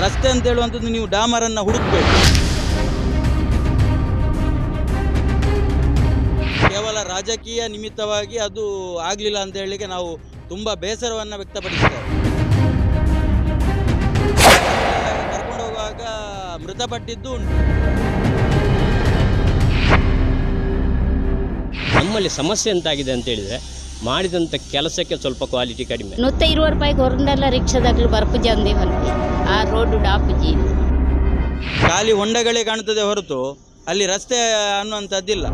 ರಸ್ತೆ ಅಂತ ಹೇಳುವಂಥದ್ದು ನೀವು ಡಾಮರನ್ನು ಹುಡುಕಬೇಕು. ಕೇವಲ ರಾಜಕೀಯ ನಿಮಿತ್ತವಾಗಿ ಅದು ಆಗಲಿಲ್ಲ ಅಂತ ಹೇಳಲಿಕ್ಕೆ ನಾವು ತುಂಬ ಬೇಸರವನ್ನು ವ್ಯಕ್ತಪಡಿಸ್ತೇವೆ. ಕರ್ಕೊಂಡು ಹೋಗುವಾಗ ಮೃತಪಟ್ಟಿದ್ದು ಉಂಟು. ನಮ್ಮಲ್ಲಿ ಸಮಸ್ಯೆ ಎಂತಾಗಿದೆ ಅಂತ ಹೇಳಿದರೆ ಮಾಡಿದಂಥ ಕೆಲಸಕ್ಕೆ ಸ್ವಲ್ಪ ಕ್ವಾಲಿಟಿ ಕಡಿಮೆ. 120 ರೂಪಾಯಿಗೆ ಹೊರಡಲ್ಲ ರಿಕ್ಷಾದಾಗಲಿ ಬರ್ಪುಜಿ ಅಂದೇವಲ್ಲಿ ಆ ರೋಡು ಡಾಪುಜಿ ಖಾಲಿ ಹೊಂಡಗಳೇ ಕಾಣ್ತದೆ ಹೊರತು ಅಲ್ಲಿ ರಸ್ತೆ ಅನ್ನುವಂಥದ್ದಿಲ್ಲ.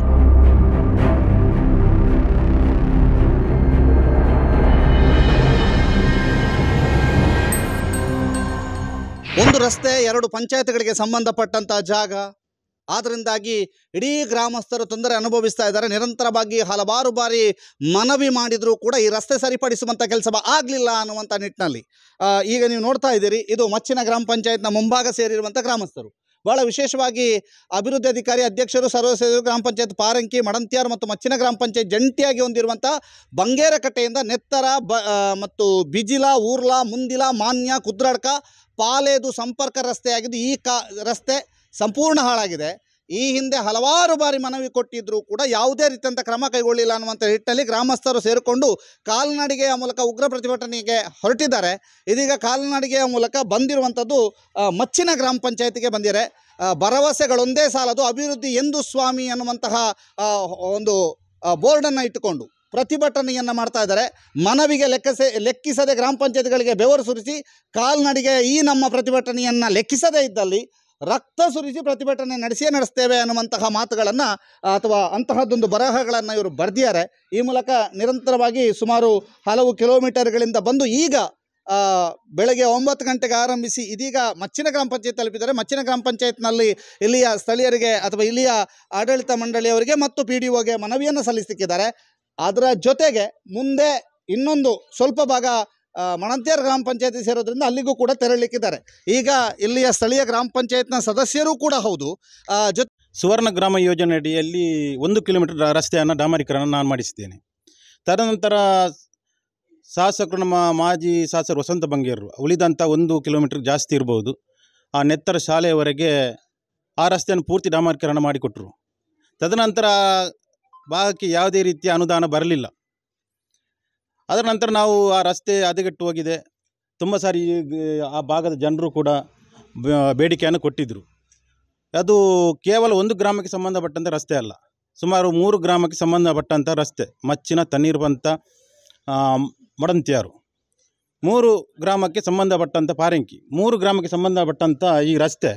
ಒಂದು ರಸ್ತೆ 2 ಪಂಚಾಯತ್ಗಳಿಗೆ ಸಂಬಂಧಪಟ್ಟಂಥ ಜಾಗ. ಆದ್ದರಿಂದಾಗಿ ಇಡೀ ಗ್ರಾಮಸ್ಥರು ತೊಂದರೆ ಅನುಭವಿಸ್ತಾ ಇದ್ದಾರೆ. ನಿರಂತರವಾಗಿ ಹಲವಾರು ಬಾರಿ ಮನವಿ ಮಾಡಿದರೂ ಕೂಡ ಈ ರಸ್ತೆ ಸರಿಪಡಿಸುವಂಥ ಕೆಲಸ ಆಗಲಿಲ್ಲ ಅನ್ನುವಂಥ ನಿಟ್ಟಿನಲ್ಲಿ ಈಗ ನೀವು ನೋಡ್ತಾ ಇದ್ದೀರಿ. ಇದು ಮಚ್ಚಿನ ಗ್ರಾಮ ಪಂಚಾಯತ್ನ ಮುಂಭಾಗ ಸೇರಿರುವಂಥ ಗ್ರಾಮಸ್ಥರು. ಭಾಳ ವಿಶೇಷವಾಗಿ ಅಭಿವೃದ್ಧಿ ಅಧಿಕಾರಿ ಅಧ್ಯಕ್ಷರು ಸರ್ವಸದಸ್ಯರು ಗ್ರಾಮ ಪಂಚಾಯತ್ ಪಾರಂಕಿ, ಮಡಂತ್ಯಾರು ಮತ್ತು ಮಚ್ಚಿನ ಗ್ರಾಮ ಪಂಚಾಯತ್ ಜಂಟಿಯಾಗಿ ಹೊಂದಿರುವಂಥ ಬಂಗೇರಕಟ್ಟೆಯಿಂದ ನೆತ್ತರ ಮತ್ತು ಬಿಜಿಲ, ಊರ್ಲಾ, ಮುಂದಿಲ, ಮಾನ್ಯ, ಕುದ್ರಾಡ್ಕ, ಪಾಲೇದು ಸಂಪರ್ಕ ರಸ್ತೆಯಾಗಿದ್ದು ಈ ರಸ್ತೆ ಸಂಪೂರ್ಣ ಹಾಳಾಗಿದೆ. ಈ ಹಿಂದೆ ಹಲವಾರು ಬಾರಿ ಮನವಿ ಕೊಟ್ಟಿದ್ದರೂ ಕೂಡ ಯಾವುದೇ ರೀತಿಯಂಥ ಕ್ರಮ ಕೈಗೊಳ್ಳಿಲ್ಲ ಅನ್ನುವಂಥ ನಿಟ್ಟಿನಲ್ಲಿ ಗ್ರಾಮಸ್ಥರು ಸೇರಿಕೊಂಡು ಕಾಲ್ನಡಿಗೆಯ ಮೂಲಕ ಉಗ್ರ ಪ್ರತಿಭಟನೆಗೆ ಹೊರಟಿದ್ದಾರೆ. ಇದೀಗ ಕಾಲ್ನಡಿಗೆಯ ಮೂಲಕ ಬಂದಿರುವಂಥದ್ದು ಮಚ್ಚಿನ ಗ್ರಾಮ ಪಂಚಾಯತಿಗೆ ಬಂದಿದೆ. ಭರವಸೆಗಳೊಂದೇ ಸಾಲದು, ಅಭಿವೃದ್ಧಿ ಎಂದು ಸ್ವಾಮಿ ಅನ್ನುವಂತಹ ಒಂದು ಬೋರ್ಡನ್ನು ಇಟ್ಟುಕೊಂಡು ಪ್ರತಿಭಟನೆಯನ್ನು ಮಾಡ್ತಾ ಇದ್ದಾರೆ. ಮನವಿಗೆ ಲೆಕ್ಕಿಸದೆ ಗ್ರಾಮ ಪಂಚಾಯತ್ಗಳಿಗೆ ಬೆವರು ಸುರಿಸಿ ಕಾಲ್ನಡಿಗೆ ಈ ನಮ್ಮ ಪ್ರತಿಭಟನೆಯನ್ನು ಲೆಕ್ಕಿಸದೇ ಇದ್ದಲ್ಲಿ ರಕ್ತ ಸುರಿಸಿ ಪ್ರತಿಭಟನೆ ನಡೆಸ್ತೇವೆ ಅನ್ನುವಂತಹ ಮಾತುಗಳನ್ನು ಅಥವಾ ಅಂತಹದ್ದೊಂದು ಬರಹಗಳನ್ನು ಇವರು ಬರೆದಿದ್ದಾರೆ. ಈ ಮೂಲಕ ನಿರಂತರವಾಗಿ ಸುಮಾರು ಹಲವು ಕಿಲೋಮೀಟರ್ಗಳಿಂದ ಬಂದು ಈಗ ಬೆಳಗ್ಗೆ 9 ಗಂಟೆಗೆ ಆರಂಭಿಸಿ ಇದೀಗ ಮಚ್ಚಿನ ಗ್ರಾಮ ಪಂಚಾಯತ್ ತಲುಪಿದ್ದಾರೆ. ಮಚ್ಚಿನ ಗ್ರಾಮ ಪಂಚಾಯತ್ನಲ್ಲಿ ಇಲ್ಲಿಯ ಸ್ಥಳೀಯರಿಗೆ ಅಥವಾ ಇಲ್ಲಿಯ ಆಡಳಿತ ಮಂಡಳಿಯವರಿಗೆ ಮತ್ತು PDOಗೆ ಮನವಿಯನ್ನು ಸಲ್ಲಿಸಲಿಕ್ಕಿದ್ದಾರೆ. ಅದರ ಜೊತೆಗೆ ಮುಂದೆ ಇನ್ನೊಂದು ಸ್ವಲ್ಪ ಭಾಗ ಮಣಂತ್ಯಾರ್ ಗ್ರಾಮ ಪಂಚಾಯತಿ ಸೇರೋದ್ರಿಂದ ಅಲ್ಲಿಗೂ ಕೂಡ ತೆರಳಲಿಕ್ಕಿದ್ದಾರೆ. ಈಗ ಇಲ್ಲಿಯ ಸ್ಥಳೀಯ ಗ್ರಾಮ ಪಂಚಾಯತ್ನ ಸದಸ್ಯರು ಕೂಡ ಹೌದು. ಸುವರ್ಣ ಗ್ರಾಮ ಯೋಜನೆ ಅಡಿಯಲ್ಲಿ 1 ಕಿಲೋಮೀಟರ್ ರಸ್ತೆಯನ್ನು ಡಾಮರೀಕರಣ ನಾನು ಮಾಡಿಸಿದ್ದೇನೆ. ತದನಂತರ ಶಾಸಕರು, ನಮ್ಮ ಮಾಜಿ ಶಾಸಕರು ವಸಂತ ಬಂಗೇರರು ಉಳಿದಂಥ 1 ಕಿಲೋಮೀಟರ್ ಜಾಸ್ತಿ ಇರ್ಬೋದು ಆ ನೆತ್ತರ ಶಾಲೆಯವರೆಗೆ ಆ ರಸ್ತೆಯನ್ನು ಪೂರ್ತಿ ಡಾಮರೀಕರಣ ಮಾಡಿಕೊಟ್ರು. ತದನಂತರ ಭಾಗಕ್ಕೆ ಯಾವುದೇ ರೀತಿಯ ಅನುದಾನ ಬರಲಿಲ್ಲ. ಅದರ ನಂತರ ನಾವು ಆ ರಸ್ತೆ ಹದಗೆಟ್ಟು ಹೋಗಿದೆ. ತುಂಬ ಸಾರಿ ಆ ಭಾಗದ ಜನರು ಕೂಡ ಬೇಡಿಕೆಯನ್ನು ಕೊಟ್ಟಿದ್ದರು. ಅದು ಕೇವಲ 1 ಗ್ರಾಮಕ್ಕೆ ಸಂಬಂಧಪಟ್ಟಂಥ ರಸ್ತೆ ಅಲ್ಲ, ಸುಮಾರು 3 ಗ್ರಾಮಕ್ಕೆ ಸಂಬಂಧಪಟ್ಟಂಥ ರಸ್ತೆ. ಮಚ್ಚಿನ, ತಣ್ಣೀರ್ಬಂತ, ಮಡಂತ್ಯಾರು 3 ಗ್ರಾಮಕ್ಕೆ ಸಂಬಂಧಪಟ್ಟಂಥ ಪಾರಂಕಿ 3 ಗ್ರಾಮಕ್ಕೆ ಸಂಬಂಧಪಟ್ಟಂಥ ಈ ರಸ್ತೆ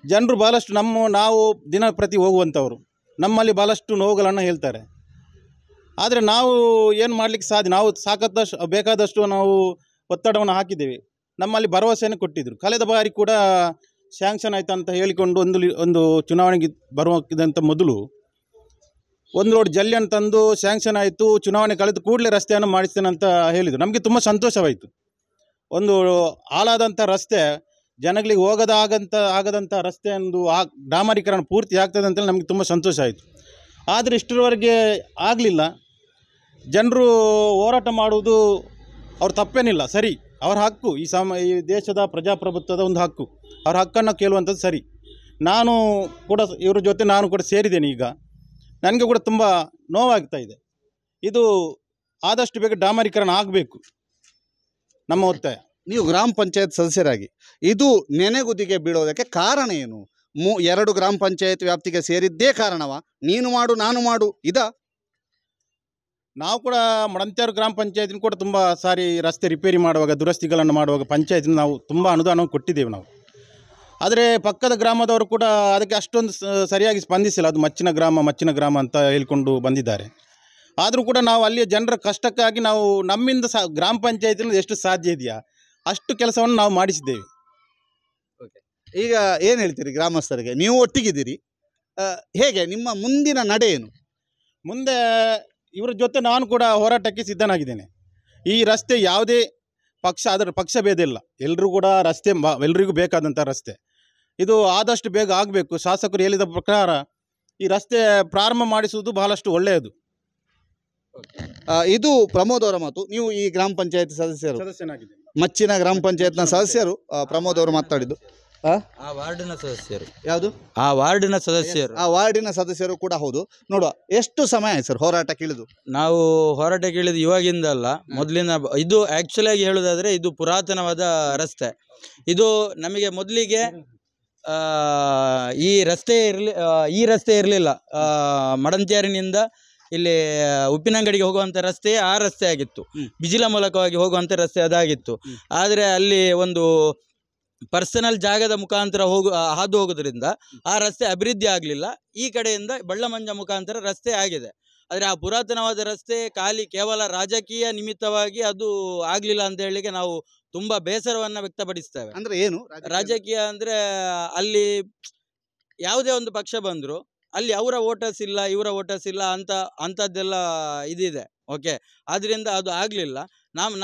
ಜನರು ಭಾಳಷ್ಟು ನಾವು ದಿನ ಪ್ರತಿ ಹೋಗುವಂಥವರು, ನಮ್ಮಲ್ಲಿ ಭಾಳಷ್ಟು ನೋವುಗಳನ್ನು ಹೇಳ್ತಾರೆ. ಆದರೆ ನಾವು ಏನು ಮಾಡಲಿಕ್ಕೆ ಸಾಧ್ಯ? ನಾವು ಸಾಕಷ್ಟು ಬೇಕಾದಷ್ಟು ನಾವು ಒತ್ತಡವನ್ನು ಹಾಕಿದ್ದೇವೆ. ನಮ್ಮಲ್ಲಿ ಭರವಸೆಯನ್ನು ಕೊಟ್ಟಿದ್ದರು. ಕಳೆದ ಬಾರಿ ಕೂಡ ಸ್ಯಾಂಕ್ಷನ್ ಆಯ್ತು ಅಂತ ಹೇಳಿಕೊಂಡು ಒಂದು ಚುನಾವಣೆಗೆ ಬರುವುದಕ್ಕಿಂತ ಮೊದಲು 1 ರೋಡ್ ಜಲ್ಲಿಯನ್ನು ತಂದು ಸ್ಯಾಂಕ್ಷನ್ ಆಯಿತು, ಚುನಾವಣೆ ಕಳೆದು ಕೂಡಲೇ ರಸ್ತೆಯನ್ನು ಮಾಡಿಸ್ತೇನೆ ಅಂತ ಹೇಳಿದರು. ನಮಗೆ ತುಂಬ ಸಂತೋಷವಾಯಿತು. ಒಂದು ಹಾಳಾದಂಥ ರಸ್ತೆ, ಜನಗಳಿಗೆ ಆಗದಂಥ ರಸ್ತೆ ಒಂದು ಡಾಮರೀಕರಣ ಪೂರ್ತಿ ಆಗ್ತದೆ ಅಂತೇಳಿ ನಮಗೆ ತುಂಬ ಸಂತೋಷ ಆಯಿತು. ಆದರೆ ಇಷ್ಟರವರೆಗೆ ಆಗಲಿಲ್ಲ. ಜನರು ಹೋರಾಟ ಮಾಡುವುದು ಅವ್ರ ತಪ್ಪೇನಿಲ್ಲ, ಸರಿ, ಅವರ ಹಕ್ಕು. ಈ ದೇಶದ ಪ್ರಜಾಪ್ರಭುತ್ವದ ಒಂದು ಹಕ್ಕು, ಅವ್ರ ಹಕ್ಕನ್ನು ಕೇಳುವಂಥದ್ದು ಸರಿ. ನಾನು ಕೂಡ ಇವ್ರ ಜೊತೆ ಸೇರಿದ್ದೇನೆ. ಈಗ ನನಗೆ ಕೂಡ ತುಂಬ ನೋವಾಗ್ತಾ ಇದೆ. ಇದು ಆದಷ್ಟು ಬೇಗ ಡಾಮರೀಕರಣ ಆಗಬೇಕು, ನಮ್ಮ ಒತ್ತಾಯ. ನೀವು ಗ್ರಾಮ ಪಂಚಾಯತ್ ಸದಸ್ಯರಾಗಿ ಇದು ನೆನೆಗುದಿಗೆ ಬೀಳೋದಕ್ಕೆ ಕಾರಣ ಏನು? 2 ಗ್ರಾಮ ಪಂಚಾಯತ್ ವ್ಯಾಪ್ತಿಗೆ ಸೇರಿದ್ದೇ ಕಾರಣವಾ? ನೀನು ಮಾಡು ನಾನು ಮಾಡು ನಾವು ಕೂಡ ಮಡಂತ್ಯಾರು ಗ್ರಾಮ ಪಂಚಾಯತಿನ ಕೂಡ ತುಂಬ ಸಾರಿ ರಸ್ತೆ ರಿಪೇರಿ ಮಾಡುವಾಗ, ದುರಸ್ತಿಗಳನ್ನು ಮಾಡುವಾಗ ಪಂಚಾಯತಿನ ನಾವು ತುಂಬ ಅನುದಾನವನ್ನು ಕೊಟ್ಟಿದ್ದೇವೆ ನಾವು. ಆದರೆ ಪಕ್ಕದ ಗ್ರಾಮದವರು ಕೂಡ ಅದಕ್ಕೆ ಅಷ್ಟೊಂದು ಸರಿಯಾಗಿ ಸ್ಪಂದಿಸಿಲ್ಲ. ಅದು ಮಚ್ಚಿನ ಗ್ರಾಮ ಅಂತ ಹೇಳಿಕೊಂಡು ಬಂದಿದ್ದಾರೆ. ಆದರೂ ಕೂಡ ನಾವು ಅಲ್ಲಿಯ ಜನರ ಕಷ್ಟಕ್ಕಾಗಿ ನಾವು ನಮ್ಮಿಂದ ಗ್ರಾಮ ಪಂಚಾಯತಿನಲ್ಲಿ ಎಷ್ಟು ಸಾಧ್ಯ ಇದೆಯಾ ಅಷ್ಟು ಕೆಲಸವನ್ನು ನಾವು ಮಾಡಿಸಿದ್ದೇವೆ. ಈಗ ಏನು ಹೇಳ್ತೀರಿ ಗ್ರಾಮಸ್ಥರಿಗೆ? ನೀವು ಒಟ್ಟಿಗಿದ್ದೀರಿ, ಹೇಗೆ ನಿಮ್ಮ ಮುಂದಿನ ನಡೆ ಏನು? ಮುಂದೆ ಇವರ ಜೊತೆ ನಾನು ಕೂಡ ಹೋರಾಟಕ್ಕೆ ಸಿದ್ಧನಾಗಿದ್ದೇನೆ. ಈ ರಸ್ತೆ ಯಾವುದೇ ಅದರ ಪಕ್ಷ ಭೇದ ಇಲ್ಲ, ಎಲ್ಲರೂ ಕೂಡ ರಸ್ತೆ ಎಲ್ಲರಿಗೂ ಬೇಕಾದಂಥ ರಸ್ತೆ. ಇದು ಆದಷ್ಟು ಬೇಗ ಆಗಬೇಕು. ಶಾಸಕರು ಹೇಳಿದ ಪ್ರಕಾರ ಈ ರಸ್ತೆ ಪ್ರಾರಂಭ ಮಾಡಿಸುವುದು ಬಹಳಷ್ಟು ಒಳ್ಳೆಯದು. ಇದು ಪ್ರಮೋದ್ ಅವರ ಮಾತು. ನೀವು ಈ ಗ್ರಾಮ ಪಂಚಾಯತ್ ಸದಸ್ಯನಾಗಿದ್ದೀರಿ. ಮಚ್ಚಿನ ಗ್ರಾಮ ಪಂಚಾಯತ್ನ ಸದಸ್ಯರು ಪ್ರಮೋದ್ ಅವರು ಮಾತಾಡಿದ್ದು. ಆ ವಾರ್ಡಿನ ಸದಸ್ಯರು, ಯಾವುದು ಆ ವಾರ್ಡಿನ ಸದಸ್ಯರು, ಆ ವಾರ್ಡಿನ ಸದಸ್ಯರು ಕೂಡ ಹೌದು. ನೋಡುವ, ಎಷ್ಟು ಸಮಯ ಆಯ್ತು ಸರ್ ಹೋರಾಟಕ್ಕೆ ಇಳಿದು? ನಾವು ಹೋರಾಟಕ್ಕೆ ಇಳಿದು ಇವಾಗಿಂದ ಅಲ್ಲ, ಮೊದಲಿನ. ಇದು ಆ್ಯಕ್ಚುಲಿ ಆಗಿ ಹೇಳೋದಾದರೆ ಇದು ಪುರಾತನವಾದ ರಸ್ತೆ. ಇದು ನಮಗೆ ಮೊದಲಿಗೆ ಈ ರಸ್ತೆ ಇರಲಿಲ್ಲ. ಮಡಂತ್ಯಾರಿನಿಂದ ಇಲ್ಲಿ ಉಪ್ಪಿನಂಗಡಿಗೆ ಹೋಗುವಂಥ ರಸ್ತೆ ಆ ರಸ್ತೆ ಆಗಿತ್ತು. ಬಿಜಿಲ ಮೂಲಕವಾಗಿ ಹೋಗುವಂಥ ರಸ್ತೆ ಅದಾಗಿತ್ತು. ಆದರೆ ಅಲ್ಲಿ ಒಂದು ಪರ್ಸನಲ್ ಜಾಗದ ಮುಖಾಂತರ ಹಾದು ಹೋಗೋದ್ರಿಂದ ಆ ರಸ್ತೆ ಅಭಿವೃದ್ಧಿ ಆಗಲಿಲ್ಲ. ಈ ಕಡೆಯಿಂದ ಬಳ್ಳಮಂಜ ಮುಖಾಂತರ ರಸ್ತೆ ಆಗಿದೆ. ಆದರೆ ಆ ಪುರಾತನವಾದ ರಸ್ತೆ ಕೇವಲ ರಾಜಕೀಯ ನಿಮಿತ್ತವಾಗಿ ಅದು ಆಗಲಿಲ್ಲ ಅಂತ ಹೇಳಲಿಕ್ಕೆ ನಾವು ತುಂಬ ಬೇಸರವನ್ನು ವ್ಯಕ್ತಪಡಿಸ್ತೇವೆ. ಅಂದರೆ ಏನು ರಾಜಕೀಯ ಅಂದರೆ ಅಲ್ಲಿ ಯಾವುದೇ ಒಂದು ಪಕ್ಷ ಬಂದರೂ ಅಲ್ಲಿ ಅವರ ವೋಟರ್ಸ್ ಇಲ್ಲ, ಇವರ ವೋಟರ್ಸ್ ಇಲ್ಲ ಅಂಥದ್ದೆಲ್ಲ ಇದಿದೆ. ಓಕೆ, ಆದ್ದರಿಂದ ಅದು ಆಗಲಿಲ್ಲ.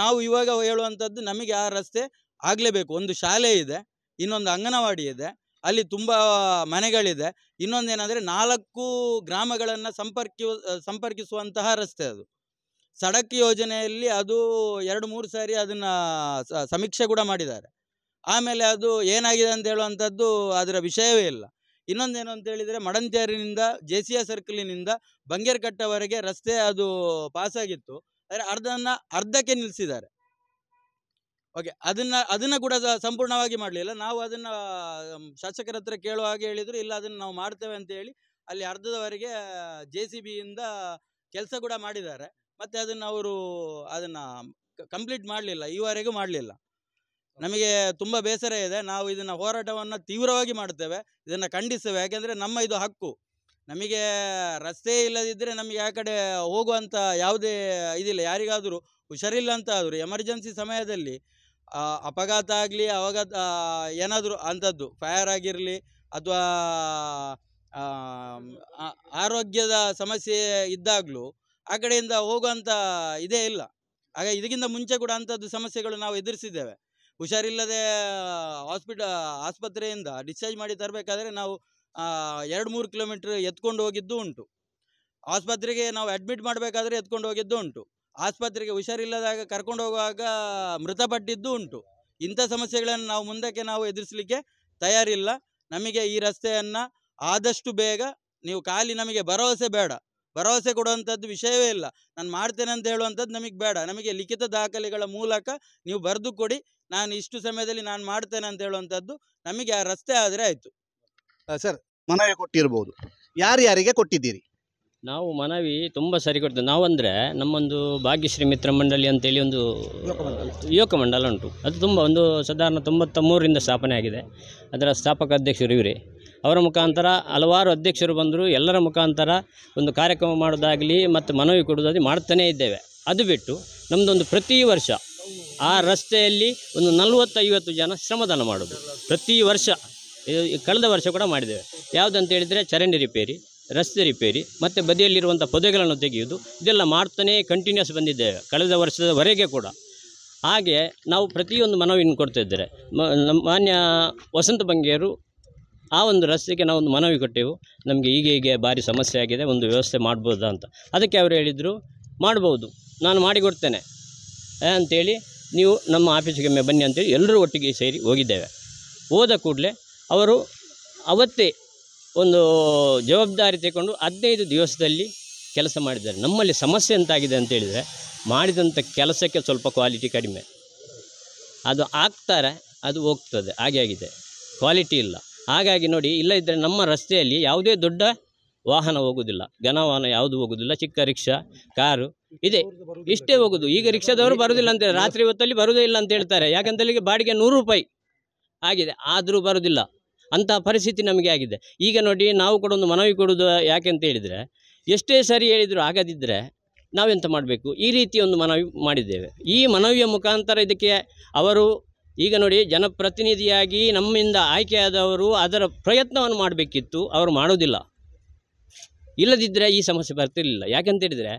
ನಾವು ಇವಾಗ ಹೇಳುವಂಥದ್ದು, ನಮಗೆ ಆ ರಸ್ತೆ ಆಗಲೇಬೇಕು. ಒಂದು ಶಾಲೆ ಇದೆ, ಇನ್ನೊಂದು ಅಂಗನವಾಡಿ ಇದೆ, ಅಲ್ಲಿ ತುಂಬ ಮನೆಗಳಿದೆ. ಇನ್ನೊಂದೇನೆಂದರೆ 4 ಗ್ರಾಮಗಳನ್ನು ಸಂಪರ್ಕಿಸುವಂತಹ ರಸ್ತೆ ಅದು. ಸಡಕ್ ಯೋಜನೆಯಲ್ಲಿ ಅದು 2-3 ಸಾರಿ ಅದನ್ನು ಸಮೀಕ್ಷೆ ಕೂಡ ಮಾಡಿದ್ದಾರೆ. ಆಮೇಲೆ ಅದು ಏನಾಗಿದೆ ಅಂತ ಹೇಳುವಂಥದ್ದು ಅದರ ವಿಷಯವೇ ಇಲ್ಲ. ಇನ್ನೊಂದೇನು ಅಂತ ಹೇಳಿದರೆ, ಮಡಂತ್ಯಾರಿನಿಂದ JCI ಸರ್ಕಲಿನಿಂದ ಬಂಗೇರ್ಕಟ್ಟವರೆಗೆ ರಸ್ತೆ ಅದು ಪಾಸಾಗಿತ್ತು. ಆದರೆ ಅರ್ಧಕ್ಕೆ ನಿಲ್ಲಿಸಿದ್ದಾರೆ. ಓಕೆ, ಅದನ್ನು ಕೂಡ ಸಂಪೂರ್ಣವಾಗಿ ಮಾಡಲಿಲ್ಲ. ನಾವು ಅದನ್ನು ಶಾಸಕರ ಹತ್ರ ಕೇಳುವ ಹಾಗೆ ಹೇಳಿದರು, ಇಲ್ಲ ಅದನ್ನು ನಾವು ಮಾಡ್ತೇವೆ ಅಂತ ಹೇಳಿ ಅಲ್ಲಿ ಅರ್ಧದವರೆಗೆ JCBಯಿಂದ ಕೆಲಸ ಕೂಡ ಮಾಡಿದ್ದಾರೆ. ಮತ್ತು ಅವರು ಅದನ್ನು ಕಂಪ್ಲೀಟ್ ಮಾಡಲಿಲ್ಲ, ಈವರೆಗೂ ಮಾಡಲಿಲ್ಲ. ನಮಗೆ ತುಂಬ ಬೇಸರ ಇದೆ. ನಾವು ಇದನ್ನು ಹೋರಾಟವನ್ನು ತೀವ್ರವಾಗಿ ಮಾಡ್ತೇವೆ, ಇದನ್ನು ಖಂಡಿಸ್ತೇವೆ. ಯಾಕೆಂದರೆ ನಮ್ಮ ಇದು ಹಕ್ಕು. ನಮಗೆ ರಸ್ತೆ ಇಲ್ಲದಿದ್ದರೆ ನಮಗೆ ಆ ಕಡೆ ಹೋಗುವಂಥ ಯಾವುದೇ ಇದಿಲ್ಲ. ಯಾರಿಗಾದರೂ ಹುಷಾರಿಲ್ಲ ಅಂತ ಆದರೂ ಎಮರ್ಜೆನ್ಸಿ ಸಮಯದಲ್ಲಿ ಅಪಘಾತ ಆಗಲಿ, ಏನಾದರೂ ಅಂಥದ್ದು ಫೈರ್ ಆಗಿರಲಿ ಅಥವಾ ಆರೋಗ್ಯದ ಸಮಸ್ಯೆ ಇದ್ದಾಗಲೂ ಆ ಕಡೆಯಿಂದ ಹೋಗುವಂಥ ಇದೇ ಇಲ್ಲ. ಹಾಗೆ ಇದಕ್ಕಿಂತ ಮುಂಚೆ ಕೂಡ ಅಂಥದ್ದು ಸಮಸ್ಯೆಗಳು ನಾವು ಎದುರಿಸಿದ್ದೇವೆ. ಹುಷಾರಿಲ್ಲದೆ ಆಸ್ಪತ್ರೆಯಿಂದ ಡಿಸ್ಚಾರ್ಜ್ ಮಾಡಿ ತರಬೇಕಾದ್ರೆ ನಾವು 2-3 ಕಿಲೋಮೀಟ್ರ್ ಎತ್ಕೊಂಡು ಹೋಗಿದ್ದು ಉಂಟು. ಆಸ್ಪತ್ರೆಗೆ ನಾವು ಅಡ್ಮಿಟ್ ಮಾಡಬೇಕಾದ್ರೆ ಎತ್ಕೊಂಡು ಹೋಗಿದ್ದು ಉಂಟು. ಆಸ್ಪತ್ರೆಗೆ ಹುಷಾರಿಲ್ಲದಾಗ ಕರ್ಕೊಂಡು ಹೋಗುವಾಗ ಮೃತಪಟ್ಟಿದ್ದು ಉಂಟು. ಇಂಥ ಸಮಸ್ಯೆಗಳನ್ನು ನಾವು ಮುಂದಕ್ಕೆ ಎದುರಿಸಲಿಕ್ಕೆ ತಯಾರಿಲ್ಲ. ನಮಗೆ ಈ ರಸ್ತೆಯನ್ನು ಆದಷ್ಟು ಬೇಗ ನೀವು ನಮಗೆ ಭರವಸೆ ಬೇಡ, ಭರವಸೆ ಕೊಡುವಂಥದ್ದು ವಿಷಯವೇ ಇಲ್ಲ. ನಾನು ಮಾಡ್ತೇನೆ ಅಂತ ಹೇಳುವಂಥದ್ದು ನಮಗೆ ಬೇಡ. ನಮಗೆ ಲಿಖಿತ ದಾಖಲೆಗಳ ಮೂಲಕ ನೀವು ಬರೆದು ಕೊಡಿ, ನಾನು ಇಷ್ಟು ಸಮಯದಲ್ಲಿ ನಾನು ಮಾಡ್ತೇನೆ ಅಂತ ಹೇಳುವಂಥದ್ದು. ನಮಗೆ ಆ ರಸ್ತೆ ಆದರೆ ಆಯಿತು. ಸರ್, ಮನವಿ ಕೊಟ್ಟಿರ್ಬೋದು, ಯಾರ್ಯಾರಿಗೆ ಕೊಟ್ಟಿದ್ದೀರಿ? ನಾವು ಮನವಿ ತುಂಬ ಸರಿ ಕೊಡ್ತೇವೆ. ನಾವಂದರೆ ನಮ್ಮೊಂದು ಭಾಗ್ಯಶ್ರೀ ಮಿತ್ರ ಮಂಡಳಿ ಅಂತೇಳಿ ಒಂದು ಯುವಕ ಮಂಡಲ ಉಂಟು. ಅದು ತುಂಬ ಸಾಧಾರಣ 93ರಿಂದ ಸ್ಥಾಪನೆ ಆಗಿದೆ. ಅದರ ಸ್ಥಾಪಕ ಅಧ್ಯಕ್ಷರು ಇವರೇ. ಅವರ ಮುಖಾಂತರ ಹಲವಾರು ಅಧ್ಯಕ್ಷರು ಬಂದರು. ಎಲ್ಲರ ಮುಖಾಂತರ ಒಂದು ಕಾರ್ಯಕ್ರಮ ಮಾಡೋದಾಗಲಿ ಮತ್ತು ಮನವಿ ಕೊಡೋದಾಗಲಿ ಮಾಡ್ತಾನೇ ಇದ್ದೇವೆ. ಅದು ಬಿಟ್ಟು ನಮ್ಮದೊಂದು ಪ್ರತಿ ವರ್ಷ ಆ ರಸ್ತೆಯಲ್ಲಿ ಒಂದು 40-50 ಜನ ಶ್ರಮದಾನ ಮಾಡೋದು ಪ್ರತಿ ವರ್ಷ. ಕಳೆದ ವರ್ಷ ಕೂಡ ಮಾಡಿದ್ದೇವೆ. ಯಾವುದಂತ ಹೇಳಿದರೆ ಚರಂಡಿ ರಿಪೇರಿ, ರಸ್ತೆ ರಿಪೇರಿ ಮತ್ತು ಬದಿಯಲ್ಲಿರುವಂಥ ಪೊದೆಗಳನ್ನು ತೆಗೆಯುವುದು, ಇದೆಲ್ಲ ಮಾಡ್ತಾನೇ ಕಂಟಿನ್ಯೂಸ್ ಬಂದಿದ್ದೇವೆ ಕಳೆದ ವರ್ಷದವರೆಗೆ ಕೂಡ. ಹಾಗೆ ನಾವು ಪ್ರತಿಯೊಂದು ಮನವಿಯನ್ನು ಕೊಡ್ತಾಯಿದ್ದಾರೆ. ಮಾನ್ಯ ವಸಂತ ಬಂಗೇರು ಆ ಒಂದು ರಸ್ತೆಗೆ ನಾವು ಒಂದು ಮನವಿ ಕೊಟ್ಟೆವು, ನಮಗೆ ಹೀಗೆ ಭಾರಿ ಸಮಸ್ಯೆ ಆಗಿದೆ, ಒಂದು ವ್ಯವಸ್ಥೆ ಮಾಡ್ಬೋದಾ ಅಂತ. ಅದಕ್ಕೆ ಅವರು ಹೇಳಿದರು, ಮಾಡ್ಬೋದು, ನಾನು ಮಾಡಿಕೊಡ್ತೇನೆ ಅಂಥೇಳಿ, ನೀವು ನಮ್ಮ ಆಫೀಸಿಗೆ ಬನ್ನಿ ಅಂತೇಳಿ ಎಲ್ಲರೂ ಒಟ್ಟಿಗೆ ಸೇರಿ ಹೋಗಿದ್ದೇವೆ. ಹೋದ ಕೂಡಲೇ ಅವರು ಅವತ್ತೇ ಒಂದು ಜವಾಬ್ದಾರಿ ತಗೊಂಡು 15 ದಿವಸದಲ್ಲಿ ಕೆಲಸ ಮಾಡಿದ್ದಾರೆ. ನಮ್ಮಲ್ಲಿ ಸಮಸ್ಯೆ ಎಂತಾಗಿದೆ ಅಂತೇಳಿದರೆ, ಮಾಡಿದಂಥ ಕೆಲಸಕ್ಕೆ ಸ್ವಲ್ಪ ಕ್ವಾಲಿಟಿ ಕಡಿಮೆ. ಅದು ಆಗ್ತಾರೆ, ಅದು ಹೋಗ್ತದೆ, ಹಾಗೆ ಆಗಿದೆ, ಕ್ವಾಲಿಟಿ ಇಲ್ಲ. ಹಾಗಾಗಿ ನೋಡಿ, ಇಲ್ಲದಿದ್ದರೆ ನಮ್ಮ ರಸ್ತೆಯಲ್ಲಿ ಯಾವುದೇ ದೊಡ್ಡ ವಾಹನ ಹೋಗೋದಿಲ್ಲ, ಘನವಾಹನ ಯಾವುದು ಹೋಗೋದಿಲ್ಲ, ಚಿಕ್ಕ ರಿಕ್ಷಾ, ಕಾರು ಇದೆ, ಇಷ್ಟೇ ಹೋಗೋದು. ಈಗ ರಿಕ್ಷಾದವರು ಬರೋದಿಲ್ಲ ಅಂತೇಳಿ, ರಾತ್ರಿ ಹೊತ್ತಲ್ಲಿ ಬರೋದೇ ಇಲ್ಲ ಅಂತ ಹೇಳ್ತಾರೆ. ಯಾಕಂತೇಳಿ ಬಾಡಿಗೆ 100 ರೂಪಾಯಿ ಆಗಿದೆ, ಆದರೂ ಬರೋದಿಲ್ಲ. ಅಂತಹ ಪರಿಸ್ಥಿತಿ ನಮಗೆ ಆಗಿದೆ. ಈಗ ನೋಡಿ, ನಾವು ಕೂಡ ಒಂದು ಮನವಿ ಕೊಡೋದು ಯಾಕೆ ಅಂತ ಹೇಳಿದರೆ, ಎಷ್ಟೇ ಸರಿ ಹೇಳಿದರೂ ಆಗದಿದ್ದರೆ ನಾವೆಂತ ಮಾಡಬೇಕು? ಈ ರೀತಿ ಒಂದು ಮನವಿ ಮಾಡಿದ್ದೇವೆ. ಈ ಮನವಿಯ ಮುಖಾಂತರ ಇದಕ್ಕೆ ಅವರು ಈಗ ನೋಡಿ, ಜನಪ್ರತಿನಿಧಿಯಾಗಿ ನಮ್ಮಿಂದ ಆಯ್ಕೆಯಾದವರು ಅದರ ಪ್ರಯತ್ನವನ್ನು ಮಾಡಬೇಕಿತ್ತು, ಅವರು ಮಾಡೋದಿಲ್ಲ. ಇಲ್ಲದಿದ್ದರೆ ಈ ಸಮಸ್ಯೆ ಬರ್ತಿರಲಿಲ್ಲ. ಯಾಕೆಂತೇಳಿದರೆ,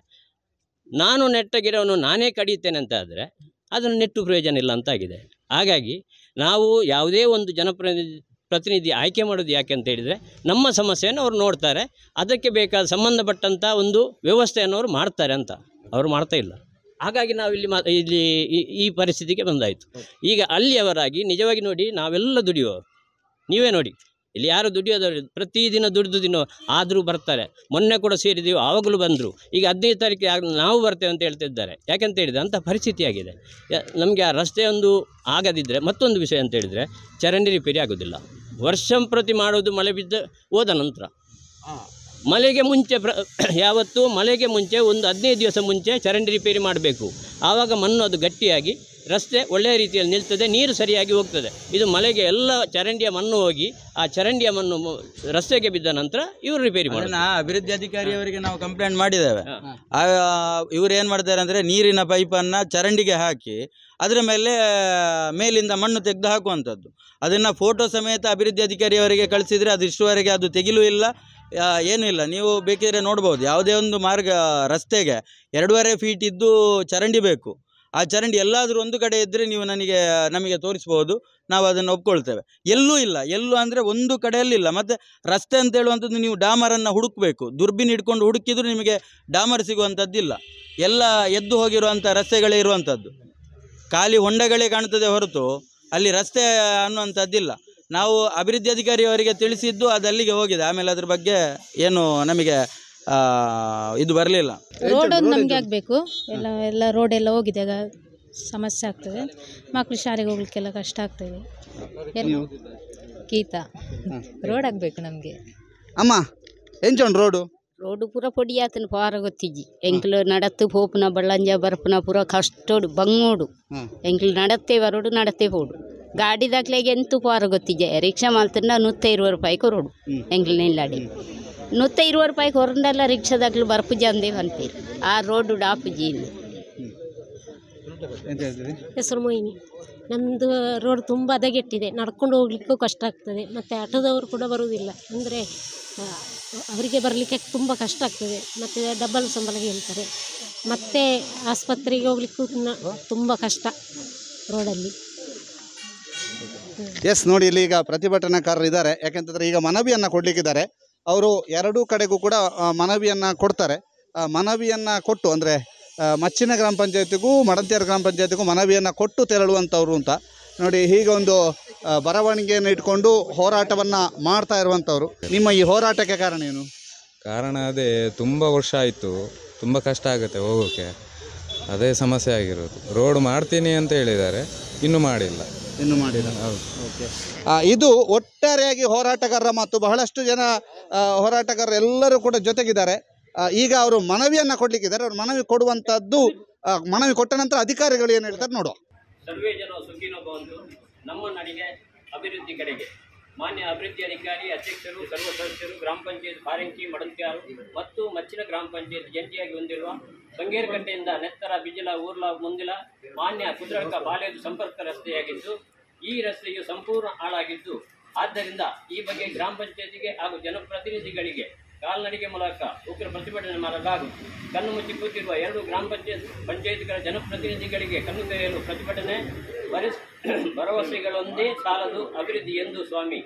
ನಾನು ನೆಟ್ಟ ಗಿಡವನ್ನು ನಾನೇ ಕಡಿಯುತ್ತೇನೆ ಅಂತ ಆದರೆ ಅದನ್ನು ನೆಟ್ಟು ಪ್ರಯೋಜನ ಇಲ್ಲ ಅಂತಾಗಿದೆ. ಹಾಗಾಗಿ ನಾವು ಯಾವುದೇ ಒಂದು ಪ್ರತಿನಿಧಿ ಆಯ್ಕೆ ಮಾಡೋದು ಯಾಕೆ ಅಂತ ಹೇಳಿದರೆ, ನಮ್ಮ ಸಮಸ್ಯೆಯನ್ನು ಅವರು ನೋಡ್ತಾರೆ, ಅದಕ್ಕೆ ಬೇಕಾದ ಸಂಬಂಧಪಟ್ಟಂಥ ಒಂದು ವ್ಯವಸ್ಥೆಯನ್ನು ಅವರು ಮಾಡ್ತಾರೆ ಅಂತ. ಅವರು ಮಾಡ್ತಾ ಇಲ್ಲ. ಹಾಗಾಗಿ ನಾವು ಇಲ್ಲಿ ಈ ಪರಿಸ್ಥಿತಿಗೆ ಬಂದಾಯಿತು. ಈಗ ಅಲ್ಲಿಯವರಾಗಿ ನಿಜವಾಗಿ ನೋಡಿ, ನಾವೆಲ್ಲ ದುಡಿಯುವವರು, ನೀವೇ ನೋಡಿ ಇಲ್ಲಿ ಯಾರು ದುಡಿಯೋದವರು ಪ್ರತಿದಿನ ದುಡಿದು ಆದರೂ ಬರ್ತಾರೆ. ಮೊನ್ನೆ ಕೂಡ ಸೇರಿದ್ದೀವಿ, ಆವಾಗಲೂ ಬಂದರು. ಈಗ 15 ತಾರೀಕಿಗೆ ನಾವು ಬರ್ತೇವೆ ಅಂತ ಹೇಳ್ತಿದ್ದಾರೆ. ಯಾಕೆಂತ ಹೇಳಿದರೆ ಅಂಥ ಪರಿಸ್ಥಿತಿ ಆಗಿದೆ. ನಮಗೆ ಆ ರಸ್ತೆ ಒಂದು ಆಗದಿದ್ದರೆ ಮತ್ತೊಂದು ವಿಷಯ ಅಂತ ಹೇಳಿದರೆ ಚರಂಡಿ ರಿಪೇರಿ ಆಗೋದಿಲ್ಲ. ವರ್ಷಂಪ್ರತಿ ಮಾಡೋದು ಮಳೆ ಬಿದ್ದ ಹೋದ ನಂತರ. ಮಳೆಗೆ ಮುಂಚೆ ಯಾವತ್ತು ಮಳೆಗೆ ಮುಂಚೆ ಒಂದು 15 ದಿವಸ ಮುಂಚೆ ಚರಂಡಿ ರಿಪೇರಿ ಮಾಡಬೇಕು. ಆವಾಗ ಮಣ್ಣು ಅದು ಗಟ್ಟಿಯಾಗಿ ರಸ್ತೆ ಒಳ್ಳೆಯ ರೀತಿಯಲ್ಲಿ ನಿಲ್ತದೆ, ನೀರು ಸರಿಯಾಗಿ ಹೋಗ್ತದೆ. ಇದು ಮಳೆಗೆ ಎಲ್ಲ ಚರಂಡಿಯ ಮಣ್ಣು ಹೋಗಿ ಆ ಚರಂಡಿಯ ಮಣ್ಣು ರಸ್ತೆಗೆ ಬಿದ್ದ ನಂತರ ಇವರು ರಿಪೇರಿ ಮಾಡಿ. ಅಭಿವೃದ್ಧಿ ಅಧಿಕಾರಿಯವರಿಗೆ ನಾವು ಕಂಪ್ಲೇಂಟ್ ಮಾಡಿದ್ದೇವೆ. ಇವರು ಏನು ಮಾಡ್ತಾರೆ ಅಂದರೆ ನೀರಿನ ಪೈಪನ್ನು ಚರಂಡಿಗೆ ಹಾಕಿ ಅದರ ಮೇಲಿಂದ ಮಣ್ಣು ತೆಗೆದು ಹಾಕುವಂಥದ್ದು. ಅದನ್ನು ಫೋಟೋ ಸಮೇತ ಅಭಿವೃದ್ಧಿ ಅಧಿಕಾರಿಯವರಿಗೆ ಕಳಿಸಿದರೆ ಅದು ಇಷ್ಟುವರೆಗೆ ಅದು ತೆಗಿಲೂ ಇಲ್ಲ, ಏನೂ ಇಲ್ಲ. ನೀವು ಬೇಕಿದ್ರೆ ನೋಡ್ಬೋದು, ಯಾವುದೇ ಒಂದು ರಸ್ತೆಗೆ 2.5 ಫೀಟ್ ಇದ್ದು ಚರಂಡಿ ಬೇಕು. ಆ ಚರಂಡಿ ಎಲ್ಲಾದರೂ ಒಂದು ಕಡೆ ಇದ್ದರೆ ನೀವು ನಮಗೆ ತೋರಿಸ್ಬೋದು, ನಾವು ಅದನ್ನು ಒಪ್ಕೊಳ್ತೇವೆ. ಎಲ್ಲೂ ಇಲ್ಲ, ಎಲ್ಲೂ ಅಂದರೆ ಒಂದು ಕಡೆಯಲ್ಲಿಲ್ಲ. ಮತ್ತು ರಸ್ತೆ ಅಂತ ಹೇಳುವಂಥದ್ದು ನೀವು ಡಾಮರನ್ನು ಹುಡುಕಬೇಕು, ದುರ್ಬಿನ್ ಹಿಡ್ಕೊಂಡು ಹುಡುಕಿದ್ರು ನಿಮಗೆ ಡಾಮರ್ ಸಿಗುವಂಥದ್ದಿಲ್ಲ. ಎಲ್ಲ ಎದ್ದು ಹೋಗಿರುವಂಥ ರಸ್ತೆಗಳೇ ಇರುವಂಥದ್ದು, ಖಾಲಿ ಹೊಂಡಗಳೇ ಕಾಣ್ತದೆ ಹೊರತು ಅಲ್ಲಿ ರಸ್ತೆ ಅನ್ನುವಂಥದ್ದಿಲ್ಲ. ನಾವು ಅಭಿವೃದ್ಧಿ ಅಧಿಕಾರಿಯವರಿಗೆ ತಿಳಿಸಿದ್ದು ಅದು ಅಲ್ಲಿಗೆ ಹೋಗಿದೆ. ಆಮೇಲೆ ಅದ್ರ ಬಗ್ಗೆ ಏನು ನಮಗೆ ಇದು ಬರಲಿಲ್ಲ. ರೋಡ್ ಒಂದು ನಮಗೆ ಆಗಬೇಕು. ಎಲ್ಲ ರೋಡ್ ಎಲ್ಲ ಹೋಗಿದೆ, ಆಗ ಸಮಸ್ಯೆ ಆಗ್ತದೆ. ಮಕ್ಕಳು ಶಾಲೆಗೆ ಹೋಗ್ಲಿಕ್ಕೆಲ್ಲ ಕಷ್ಟ ಆಗ್ತದೆ. ಗೀತಾ, ರೋಡ್ ಆಗಬೇಕು ನಮಗೆ. ಅಮ್ಮ ಎಂಚೋಣ ರೋಡು ಪೂರ ಪೊಡಿ ಆತನ ಪಾರ ಗೊತ್ತಿಜ್ಜಿ ಎಂಕ್ಲು ನಡತ್ತು ಪೋಪುನ ಬಳ್ಳಂಜ ಬರ್ಪುನ ಪೂರ ಕಷ್ಟೋಡು ಬಂಗೋಡು ಎಂಕ್ಲು ನಡತ್ತೆ ಬರೋಡು ನಡತ್ತೆ ಹೋಡು ಗಾಡಿ ದಾಖಲೆಗೆ ಎಂತೂ ಪಾರ ಗೊತ್ತಿಜ್ಜೆ ರಿಕ್ಷಾ ಮಾಲ್ತನ್ನ 120 ರೂಪಾಯಿ ಕೊರೋಡು ಎಂಕ್ಲು ನಿಲ್ಲಾಡಿ 120 ರೂಪಾಯಿ ಹೊರಂಡಲ್ಲ ರಿಕ್ಷಾ ದಾಖಲು ಬರ್ಪುಜಿ ಅಂದೇ ಅನ್ಪೇರು ಆ ರೋಡು ಡಾಪುಜಿ ಇಲ್ಲಿ. ಹೆಸರು ಮೊಯ್ನಿ. ನಮ್ಮದು ರೋಡ್ ತುಂಬ ಹದಗೆಟ್ಟಿದೆ, ನಡ್ಕೊಂಡು ಹೋಗ್ಲಿಕ್ಕೂ ಕಷ್ಟ ಆಗ್ತದೆ. ಮತ್ತು ಆಟೋದವರು ಕೂಡ ಬರುವುದಿಲ್ಲ, ಅಂದರೆ ಅವರಿಗೆ ಬರಲಿಕ್ಕೆ ತುಂಬ ಕಷ್ಟ ಆಗ್ತದೆ. ಮತ್ತು ಡಬಲ್ ಸಂಬಳ ಹೇಳ್ತಾರೆ. ಮತ್ತು ಆಸ್ಪತ್ರೆಗೆ ಹೋಗ್ಲಿಕ್ಕೂ ತುಂಬ ಕಷ್ಟ ರೋಡಲ್ಲಿ. ಎಸ್, ನೋಡಿ ಇಲ್ಲಿ ಈಗ ಪ್ರತಿಭಟನಾಕಾರರು ಇದ್ದಾರೆ. ಯಾಕೆಂತಂದರೆ ಈಗ ಮನವಿಯನ್ನು ಕೊಡಲಿಕ್ಕಿದ್ದಾರೆ. ಅವರು ಎರಡೂ ಕಡೆಗೂ ಕೂಡ ಮನವಿಯನ್ನು ಕೊಡ್ತಾರೆ. ಮನವಿಯನ್ನು ಕೊಟ್ಟು ಅಂದರೆ ಮಚ್ಚಿನ ಗ್ರಾಮ ಪಂಚಾಯತಿಗೂ ಮಡಂತ್ಯಾರ ಗ್ರಾಮ ಪಂಚಾಯತಿಗೂ ಮನವಿಯನ್ನು ಕೊಟ್ಟು ತೆರಳುವಂಥವ್ರು ಅಂತ ನೋಡಿ. ಹೀಗೆ ಒಂದು ಬರವಣಿಗೆಯನ್ನು ಇಟ್ಕೊಂಡು ಹೋರಾಟವನ್ನು ಮಾಡ್ತಾ ಇರುವಂಥವ್ರು. ನಿಮ್ಮ ಈ ಹೋರಾಟಕ್ಕೆ ಕಾರಣ ಏನು? ಕಾರಣ ಅದೇ, ತುಂಬ ವರ್ಷ ಆಯಿತು, ತುಂಬ ಕಷ್ಟ ಆಗುತ್ತೆ ಹೋಗೋಕ್ಕೆ, ಅದೇ ಸಮಸ್ಯೆ ಆಗಿರೋದು. ರೋಡ್ ಮಾಡ್ತೀನಿ ಅಂತ ಹೇಳಿದ್ದಾರೆ, ಇನ್ನೂ ಮಾಡಿಲ್ಲ. ಹೌದು. ಓಕೆ, ಇದು ಒಟ್ಟಾರೆಯಾಗಿ ಹೋರಾಟಗಾರರ ಮತ್ತು ಬಹಳಷ್ಟು ಜನ ಹೋರಾಟಗಾರರು ಎಲ್ಲರೂ ಕೂಡ ಜೊತೆಗಿದ್ದಾರೆ. ಈಗ ಅವರು ಮನವಿಯನ್ನು ಕೊಡಲಿಕ್ಕಿದ್ದಾರೆ. ಅವರು ಮನವಿ ಕೊಡುವಂಥದ್ದು, ಮನವಿ ಕೊಟ್ಟ ನಂತರ ಅಧಿಕಾರಿಗಳು ಏನು ಹೇಳ್ತಾರೆ ನೋಡುವ. ಸರ್ವೇ ಜನ ಸುಖಿನೋ ಭವಂತು. ನಮ್ಮ ನಡಿಗೆ ಅಭಿವೃದ್ಧಿ ಕಡೆಗೆ ಮಾನ್ಯ ಅಭಿವೃದ್ಧಿ ಅಧಿಕಾರಿ, ಅಧ್ಯಕ್ಷರು, ಸರ್ವ ಸದಸ್ಯರು, ಗ್ರಾಮ ಪಂಚಾಯತ್ ಪಾರಂಕಿ, ಮಡಂತ್ಯಾರು ಮತ್ತು ಮಚ್ಚಿನ ಗ್ರಾಮ ಪಂಚಾಯತ್ ಜಂಟಿಯಾಗಿ ಹೊಂದಿರುವ ಬಂಗೇರಕಟ್ಟೆಯಿಂದ ನೆತ್ತರ, ಬಿಜಿಲ, ಊರ್ಲ, ಮುಂದಿಲ, ಮಾನ್ಯ ಕುದ್ರಳ್ಕ, ಬಾಲೇದು ಸಂಪರ್ಕ ರಸ್ತೆಯಾಗಿದ್ದು ಈ ರಸ್ತೆಯು ಸಂಪೂರ್ಣ ಹಾಳಾಗಿದ್ದು, ಆದ್ದರಿಂದ ಈ ಬಗ್ಗೆ ಗ್ರಾಮ ಪಂಚಾಯತಿಗೆ ಹಾಗೂ ಜನಪ್ರತಿನಿಧಿಗಳಿಗೆ ಕಾಲ್ನಡಿಗೆ ಮೂಲಕ ಉಗ್ರ ಪ್ರತಿಭಟನೆ ಮಾಡಲಾಗುವುದು. ಕಣ್ಣು ಮುಚ್ಚಿ ಕೂತಿರುವ 2 ಗ್ರಾಮ ಪಂಚಾಯತ್ಗಳ ಜನಪ್ರತಿನಿಧಿಗಳಿಗೆ ಕಣ್ಣು ತೆರೆಯಲು ಪ್ರತಿಭಟನೆ ಭರವಸೆಗಳೊಂದೇ ಸಾಲದು ಅಭಿವೃದ್ಧಿ ಎಂದು ಸ್ವಾಮಿ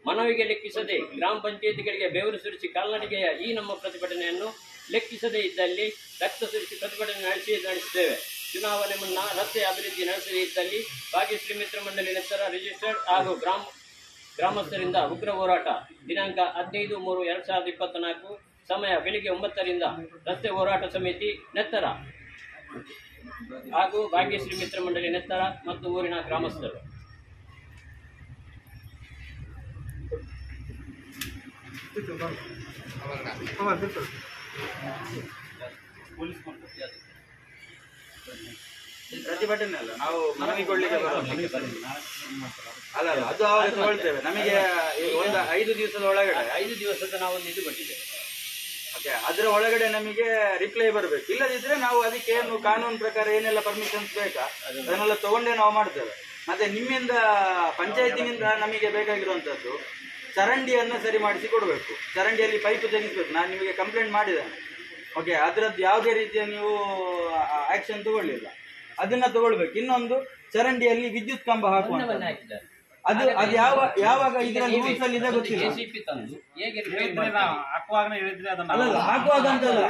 ಮನವಿಗೆ ಲೆಕ್ಕಿಸದೆ ಗ್ರಾಮ ಪಂಚಾಯತಿಗಳಿಗೆ ಬೆವರು ಸುರಿಸಿ ಕಾಲ್ನಡಿಗೆಯ ಈ ನಮ್ಮ ಪ್ರತಿಭಟನೆಯನ್ನು ಲೆಕ್ಕಿಸದೇ ಇದ್ದಲ್ಲಿ ರಕ್ತ ಸುರಿಸಿ ಪ್ರತಿಭಟನೆ ನಡೆಸಿದ್ದೇವೆ. ಚುನಾವಣೆ ಮುನ್ನ ರಸ್ತೆ ಅಭಿವೃದ್ಧಿ ನಡೆಸದೇ ಇದ್ದಲ್ಲಿ ಭಾಗ್ಯಶ್ರೀ ಮಿತ್ರ ಮಂಡಳಿ ನೆತ್ತರ ರಿಜಿಸ್ಟರ್ಡ್ ಹಾಗೂ ಗ್ರಾಮಸ್ಥರಿಂದ ಉಗ್ರ ಹೋರಾಟ. ದಿನಾಂಕ 15/3/2024, ಸಮಯ ಬೆಳಿಗ್ಗೆ 9ರಿಂದ. ರಸ್ತೆ ಹೋರಾಟ ಸಮಿತಿ ನೆತ್ತರ ಹಾಗೂ ಭಾಗ್ಯಶ್ರೀ ಮಿತ್ರ ಮಂಡಳಿ ನೆತ್ತರ ಮತ್ತು ಊರಿನ ಗ್ರಾಮಸ್ಥರು. ಪ್ರತಿಭಟನೆ ಅಲ್ಲ, ನಾವು ಮನವಿ ಕೊಡ್ಲಿಕ್ಕೆ ಅಲ್ಲ, ಅದು ಆವಾಗ ತಗೊಳ್ತೇವೆ. ನಮಗೆ ಒಂದು 5 ದಿವಸದ ಒಳಗಡೆ 5 ದಿವಸದ ನಾವೊಂದು ಇದು ಕೊಟ್ಟಿದ್ದೇವೆ. ಓಕೆ, ಅದರ ಒಳಗಡೆ ನಮಗೆ ರಿಪ್ಲೈ ಬರಬೇಕು. ಇಲ್ಲದಿದ್ರೆ ನಾವು ಅದಕ್ಕೆ ಏನು ಕಾನೂನು ಪ್ರಕಾರ ಏನೆಲ್ಲ ಪರ್ಮಿಷನ್ಸ್ ಬೇಕಾ ಅದನ್ನೆಲ್ಲ ತಗೊಂಡೇ ನಾವು ಮಾಡ್ತೇವೆ. ಮತ್ತೆ ನಿಮ್ಮಿಂದ ಪಂಚಾಯತಿನಿಂದ ನಮಗೆ ಬೇಕಾಗಿರುವಂಥದ್ದು ಚರಂಡಿಯನ್ನು ಸರಿ ಮಾಡಿಸಿ ಕೊಡಬೇಕು. ಚರಂಡಿಯಲ್ಲಿ ಪೈಪ್ ತೆಗಿಸ್ಬೇಕು. ನಾನು ನಿಮಗೆ ಕಂಪ್ಲೇಂಟ್ ಮಾಡಿದ್ದೇನೆ. ಓಕೆ, ಅದರದ್ದು ಯಾವುದೇ ರೀತಿಯ ನೀವು ಆಕ್ಷನ್ ತಗೊಳ್ಳಿಲ್ಲ, ಅದನ್ನ ತಗೊಳ್ಬೇಕು. ಇನ್ನೊಂದು, ಚರಂಡಿಯಲ್ಲಿ ವಿದ್ಯುತ್ ಕಂಬ ಹಾಕುವಂಥದ್ದು ಅದು ಯಾವಾಗ ಇದರಲ್ಲಿ ರೂಲ್ಸ್ ಅಲ್ಲಿ ಇದೆ ಗೊತ್ತಿಲ್ಲ. ಅಲ್ಲಲ್ಲ, ಹಾಕುವಾಗ ಅಂತಲ್ಲ,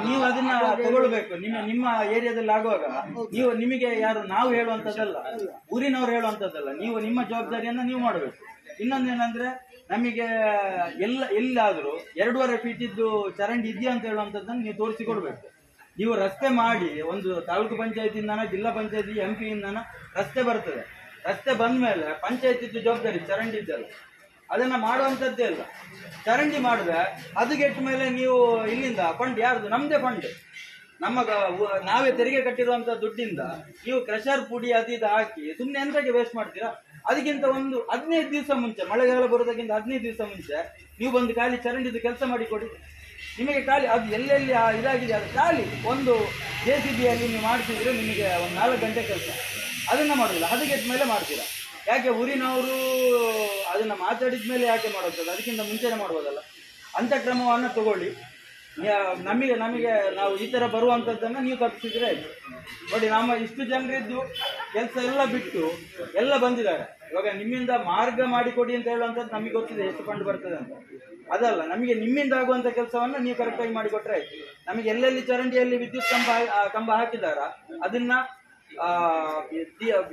ನೀವು ಅದನ್ನ ತಗೊಳ್ಬೇಕು. ನಿಮ್ಮ ಏರಿಯಾದಲ್ಲಿ ಆಗುವಾಗ ನಿಮಗೆ ಯಾರು ನಾವು ಹೇಳುವಂತದ್ದಲ್ಲ, ಊರಿನವ್ರು ಹೇಳುವಂತದ್ದಲ್ಲ, ನೀವು ನಿಮ್ಮ ಜವಾಬ್ದಾರಿಯನ್ನ ನೀವು ಮಾಡಬೇಕು. ಇನ್ನೊಂದೇನಂದ್ರೆ, ನಮಗೆ ಎಲ್ಲಾದ್ರೂ 2.5 ಫೀಟ್ ಇದ್ದು ಚರಂಡಿ ಇದೆಯಾ ಅಂತ ಹೇಳುವಂತದ್ದನ್ನು ನೀವು ತೋರಿಸಿಕೊಡ್ಬೇಕು. ನೀವು ರಸ್ತೆ ಮಾಡಿ, ಒಂದು ತಾಲೂಕು ಪಂಚಾಯತಿಂದನ, ಜಿಲ್ಲಾ ಪಂಚಾಯತಿ, MP ಇಂದನ ರಸ್ತೆ ಬರ್ತದೆ. ರಸ್ತೆ ಬಂದ ಮೇಲೆ ಪಂಚಾಯತಿದ್ದು ಜವಾಬ್ದಾರಿ ಚರಂಡಿ ಇದ್ದಲ್ಲ, ಅದನ್ನ ಮಾಡುವಂಥದ್ದೇ ಅಲ್ಲ. ಚರಂಡಿ ಮಾಡಿದ್ರೆ ಹದಗೆಟ್ಟ ಮೇಲೆ ನೀವು ಇಲ್ಲಿಂದ ಫಂಡ್ ಯಾರ್ದು? ನಮ್ದೇ ಫಂಡ್, ನಾವೇ ತೆರಿಗೆ ಕಟ್ಟಿರುವಂತ ದುಡ್ಡಿಂದ ನೀವು ಕ್ರಷರ್ ಪುಡಿ ಅದು ಇದು ಹಾಕಿ ಸುಮ್ಮನೆ ಎಂತಕ್ಕೆ ವೇಸ್ಟ್ ಮಾಡ್ತೀರಾ? ಅದಕ್ಕಿಂತ ಒಂದು 15 ದಿವಸ ಮುಂಚೆ, ಮಳೆಗಾಲ ಬರೋದಕ್ಕಿಂತ 15 ದಿವಸ ಮುಂಚೆ ನೀವು ಬಂದು ಖಾಲಿ ಚರಂಡಿದು ಕೆಲಸ ಮಾಡಿಕೊಡಿ. ನಿಮಗೆ ಖಾಲಿ ಅದು ಎಲ್ಲೆಲ್ಲಿ ಇದಾಗಿದೆ ಅದು ಖಾಲಿ ಒಂದು JCB ಅಲ್ಲಿ ನೀವು ಮಾಡ್ತಿದ್ರೆ ನಿಮಗೆ ಒಂದು 4 ಗಂಟೆ ಕೆಲಸ. ಅದನ್ನ ಮಾಡೋದಿಲ್ಲ, ಹದಗೆಟ್ಟ ಮೇಲೆ ಮಾಡ್ತೀರಾ. ಯಾಕೆ ಊರಿನವರು ಅದನ್ನ ಮಾತಾಡಿದ ಮೇಲೆ ಯಾಕೆ ಮಾಡೋದು? ಅದಕ್ಕಿಂತ ಮುಂಚೆನೆ ಮಾಡ್ಬೋದಲ್ಲ. ಅಂಥ ಕ್ರಮವನ್ನು ತಗೊಳ್ಳಿ. ನಮಗೆ ನಾವು ಈ ಥರ ಬರುವಂಥದ್ದನ್ನು ನೀವು ತಪ್ಪಿಸಿದ್ರೆ ಆಯ್ತು. ನೋಡಿ, ನಮ್ಮ ಇಷ್ಟು ಜನರಿದ್ದು ಕೆಲಸ ಎಲ್ಲ ಬಿಟ್ಟು ಎಲ್ಲ ಬಂದಿದ್ದಾರೆ. ಇವಾಗ ನಿಮ್ಮಿಂದ ಮಾರ್ಗ ಮಾಡಿಕೊಡಿ ಅಂತ ಹೇಳುವಂಥದ್ದು ನಮಗೆ ಗೊತ್ತಿದೆ ಎಷ್ಟು ಫಂಡ್ ಬರ್ತದೆ ಅಂತ. ಅದಲ್ಲ, ನಮಗೆ ನಿಮ್ಮಿಂದ ಆಗುವಂಥ ಕೆಲಸವನ್ನು ನೀವು ಕರೆಕ್ಟಾಗಿ ಮಾಡಿಕೊಟ್ರೆ ಆಯ್ತು. ನಮಗೆ ಎಲ್ಲೆಲ್ಲಿ ಚರಂಡಿಯಲ್ಲಿ ವಿದ್ಯುತ್ ಕಂಬ ಹಾಕಿದಾರ ಅದನ್ನ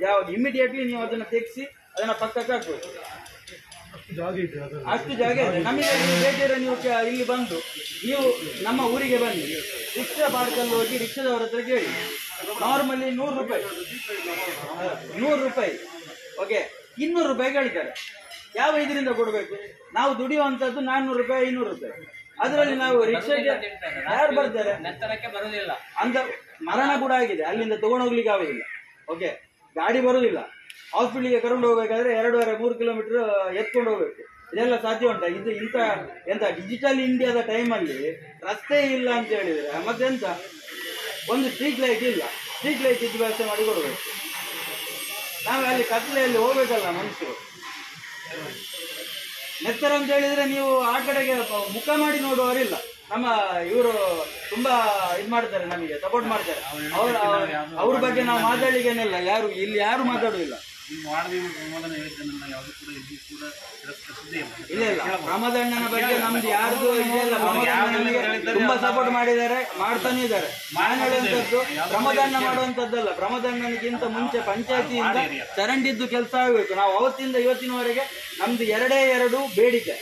ಯಾವಾಗ ಇಮಿಡಿಯೇಟ್ಲಿ ನೀವು ಅದನ್ನು ತೆಗೆಸಿ ಅದನ್ನ ಪಕ್ಕಕ್ಕೆ ಹಾಕ್ಬೋದು. ಅಷ್ಟು ಜಾಗ ಇದೆ ನಮಗೆ. ಬೇಕಿದ್ರೆ ನೀವು ಇಲ್ಲಿ ಬಂದು ನೀವು ನಮ್ಮ ಊರಿಗೆ ಬನ್ನಿ, ರಿಕ್ಷಾ ಪಾರ್ಕಲ್ಲಿ ಹೋಗಿ ರಿಕ್ಷಾದವ್ರ ಹತ್ರ ಕೇಳಿ. ನಾರ್ಮಲಿ 100 ರೂಪಾಯಿ, 100 ರೂಪಾಯಿ, ಓಕೆ, 200 ರೂಪಾಯಿ ಕೇಳ್ತಾರೆ. ಯಾವ ಇದರಿಂದ ಕೊಡಬೇಕು? ನಾವು ದುಡಿಯುವಂಥದ್ದು 400 ರೂಪಾಯಿ, 500 ರೂಪಾಯಿ. ಅದರಲ್ಲಿ ನಾವು ರಿಕ್ಷಾಗೆ ಯಾರು ಬರ್ತಾರೆ ಅಂತ ಮರಣ ಕೂಡ ಆಗಿದೆ. ಅಲ್ಲಿಂದ ತಗೊಂಡು ಹೋಗ್ಲಿಕ್ಕೆ ಆಗುದಿಲ್ಲ. ಓಕೆ, ಗಾಡಿ ಬರುವುದಿಲ್ಲ. ಹಾಸ್ಪಿಟ್ಲಿಗೆ ಕರ್ಕೊಂಡು ಹೋಗ್ಬೇಕಾದ್ರೆ 2.5-3 ಕಿಲೋಮೀಟರ್ ಎತ್ಕೊಂಡು ಹೋಗ್ಬೇಕು. ಇದೆಲ್ಲ ಸಾಧ್ಯ ಉಂಟಾ? ಇದು ಎಂತ ಡಿಜಿಟಲ್ ಇಂಡಿಯಾದ ಟೈಮಲ್ಲಿ ರಸ್ತೆ ಇಲ್ಲ ಅಂತ ಹೇಳಿದ್ರೆ ಮತ್ತೆಂತ? ಒಂದು ಸ್ಟ್ರೀಟ್ ಲೈಟ್ ಇಲ್ಲ, ಸ್ಟ್ರೀಟ್ ಲೈಟ್ ಇದ್ದು ವ್ಯವಸ್ಥೆ ಮಾಡಿ ಕೊಡಬೇಕು. ನಾವು ಅಲ್ಲಿ ಕತ್ಲೆಯಲ್ಲಿ ಹೋಗ್ಬೇಕಲ್ಲ ಮನುಷ್ಯರು. ನೆತ್ತರ ಅಂತ ಹೇಳಿದ್ರೆ ನೀವು ಆ ಕಡೆಗೆ ಮುಖ ಮಾಡಿ ನೋಡುವವರಿಲ್ಲ. ನಮ್ಮ ಇವರು ತುಂಬಾ ಇದು ಮಾಡ್ತಾರೆ, ನಮಗೆ ಸಪೋರ್ಟ್ ಮಾಡ್ತಾರೆ. ಅವ್ರ ಬಗ್ಗೆ ನಾವು ಮಾತಾಡ್ಲಿಕ್ಕೇನಿಲ್ಲ, ಇಲ್ಲಿ ಯಾರು ಮಾತಾಡುದಿಲ್ಲ. ಇಲ್ಲ, ಪ್ರಮೋದಣ್ಣನ ಬಗ್ಗೆ ನಮ್ದು ಯಾರ್ದು ಇದೆಯಲ್ಲ. ತುಂಬಾ ಸಪೋರ್ಟ್ ಮಾಡಿದ್ದಾರೆ, ಮಾಡ್ತಾನೆ ಇದ್ದಾರೆ. ನಾನು ಹೇಳುವಂತದ್ದು ಪ್ರಮೋದಣ್ಣ ಮಾಡುವಂತದ್ದಲ್ಲ. ಪ್ರಮೋದಣ್ಣನಿಗಿಂತ ಮುಂಚೆ ಪಂಚಾಯತಿಯಿಂದ ಚರಂಡಿದ್ದು ಕೆಲಸ ಆಗಬೇಕು. ನಾವು ಅವತ್ತಿಂದ ಇವತ್ತಿನವರೆಗೆ ನಮ್ದು 2 ಬೇಡಿಕೆ.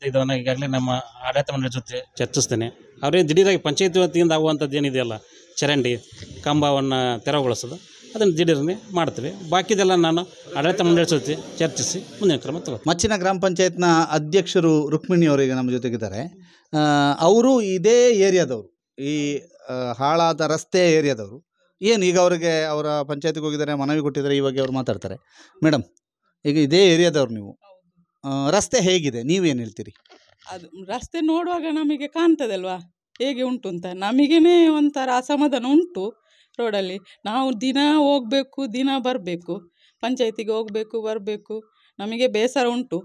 ಇದನ್ನು ಈಗಾಗಲೇ ನಮ್ಮ ಆಡಳಿತ ಮಂಡಳಿ ಜೊತೆ ಚರ್ಚಿಸ್ತೇನೆ. ಅವರೇ ದಿಢೀರಾಗಿ ಪಂಚಾಯತಿ ವತಿಯಿಂದ ಆಗುವಂಥದ್ದು ಏನಿದೆಯಲ್ಲ, ಚರಂಡಿ ಕಂಬವನ್ನು ತೆರವುಗೊಳಿಸೋದು, ಅದನ್ನು ದಿಢೀರನೆ ಮಾಡ್ತೇವೆ. ಬಾಕಿದೆಲ್ಲ ನಾನು ಆಡಳಿತ ಮಂಡಳಿ ಜೊತೆ ಚರ್ಚಿಸಿ ಮುಂದಿನ ಕ್ರಮ ತಗೋ. ಮಚ್ಚಿನ ಗ್ರಾಮ ಪಂಚಾಯತ್ನ ಅಧ್ಯಕ್ಷರು ರುಕ್ಮಿಣಿ ಅವರಿಗೆ ನಮ್ಮ ಜೊತೆಗಿದ್ದಾರೆ. ಅವರು ಇದೇ ಏರಿಯಾದವರು, ಈ ಹಾಳಾದ ರಸ್ತೆ ಏರಿಯಾದವರು. ಏನು ಈಗ ಅವರಿಗೆ ಅವರ ಪಂಚಾಯತಿಗೆ ಹೋಗಿದ್ದಾರೆ, ಮನವಿ ಕೊಟ್ಟಿದ್ದಾರೆ, ಈ ಬಗ್ಗೆ ಅವ್ರು ಮಾತಾಡ್ತಾರೆ. ಮೇಡಮ್, ಈಗ ಇದೇ ಏರಿಯಾದವ್ರು ನೀವು, ರಸ್ತೆ ಹೇಗಿದೆ, ನೀವೇನು ಹೇಳ್ತೀರಿ? ಅದು ರಸ್ತೆ ನೋಡುವಾಗ ನಮಗೆ ಕಾಣ್ತದಲ್ವಾ ಹೇಗೆ ಉಂಟು ಅಂತ. ನಮಗೇನೆ ಒಂಥರ ಅಸಮಾಧಾನ ಉಂಟು ರೋಡಲ್ಲಿ. ನಾವು ದಿನ ಹೋಗಬೇಕು, ದಿನ ಬರಬೇಕು, ಪಂಚಾಯತಿಗೆ ಹೋಗಬೇಕು ಬರಬೇಕು, ನಮಗೆ ಬೇಸರ ಉಂಟು.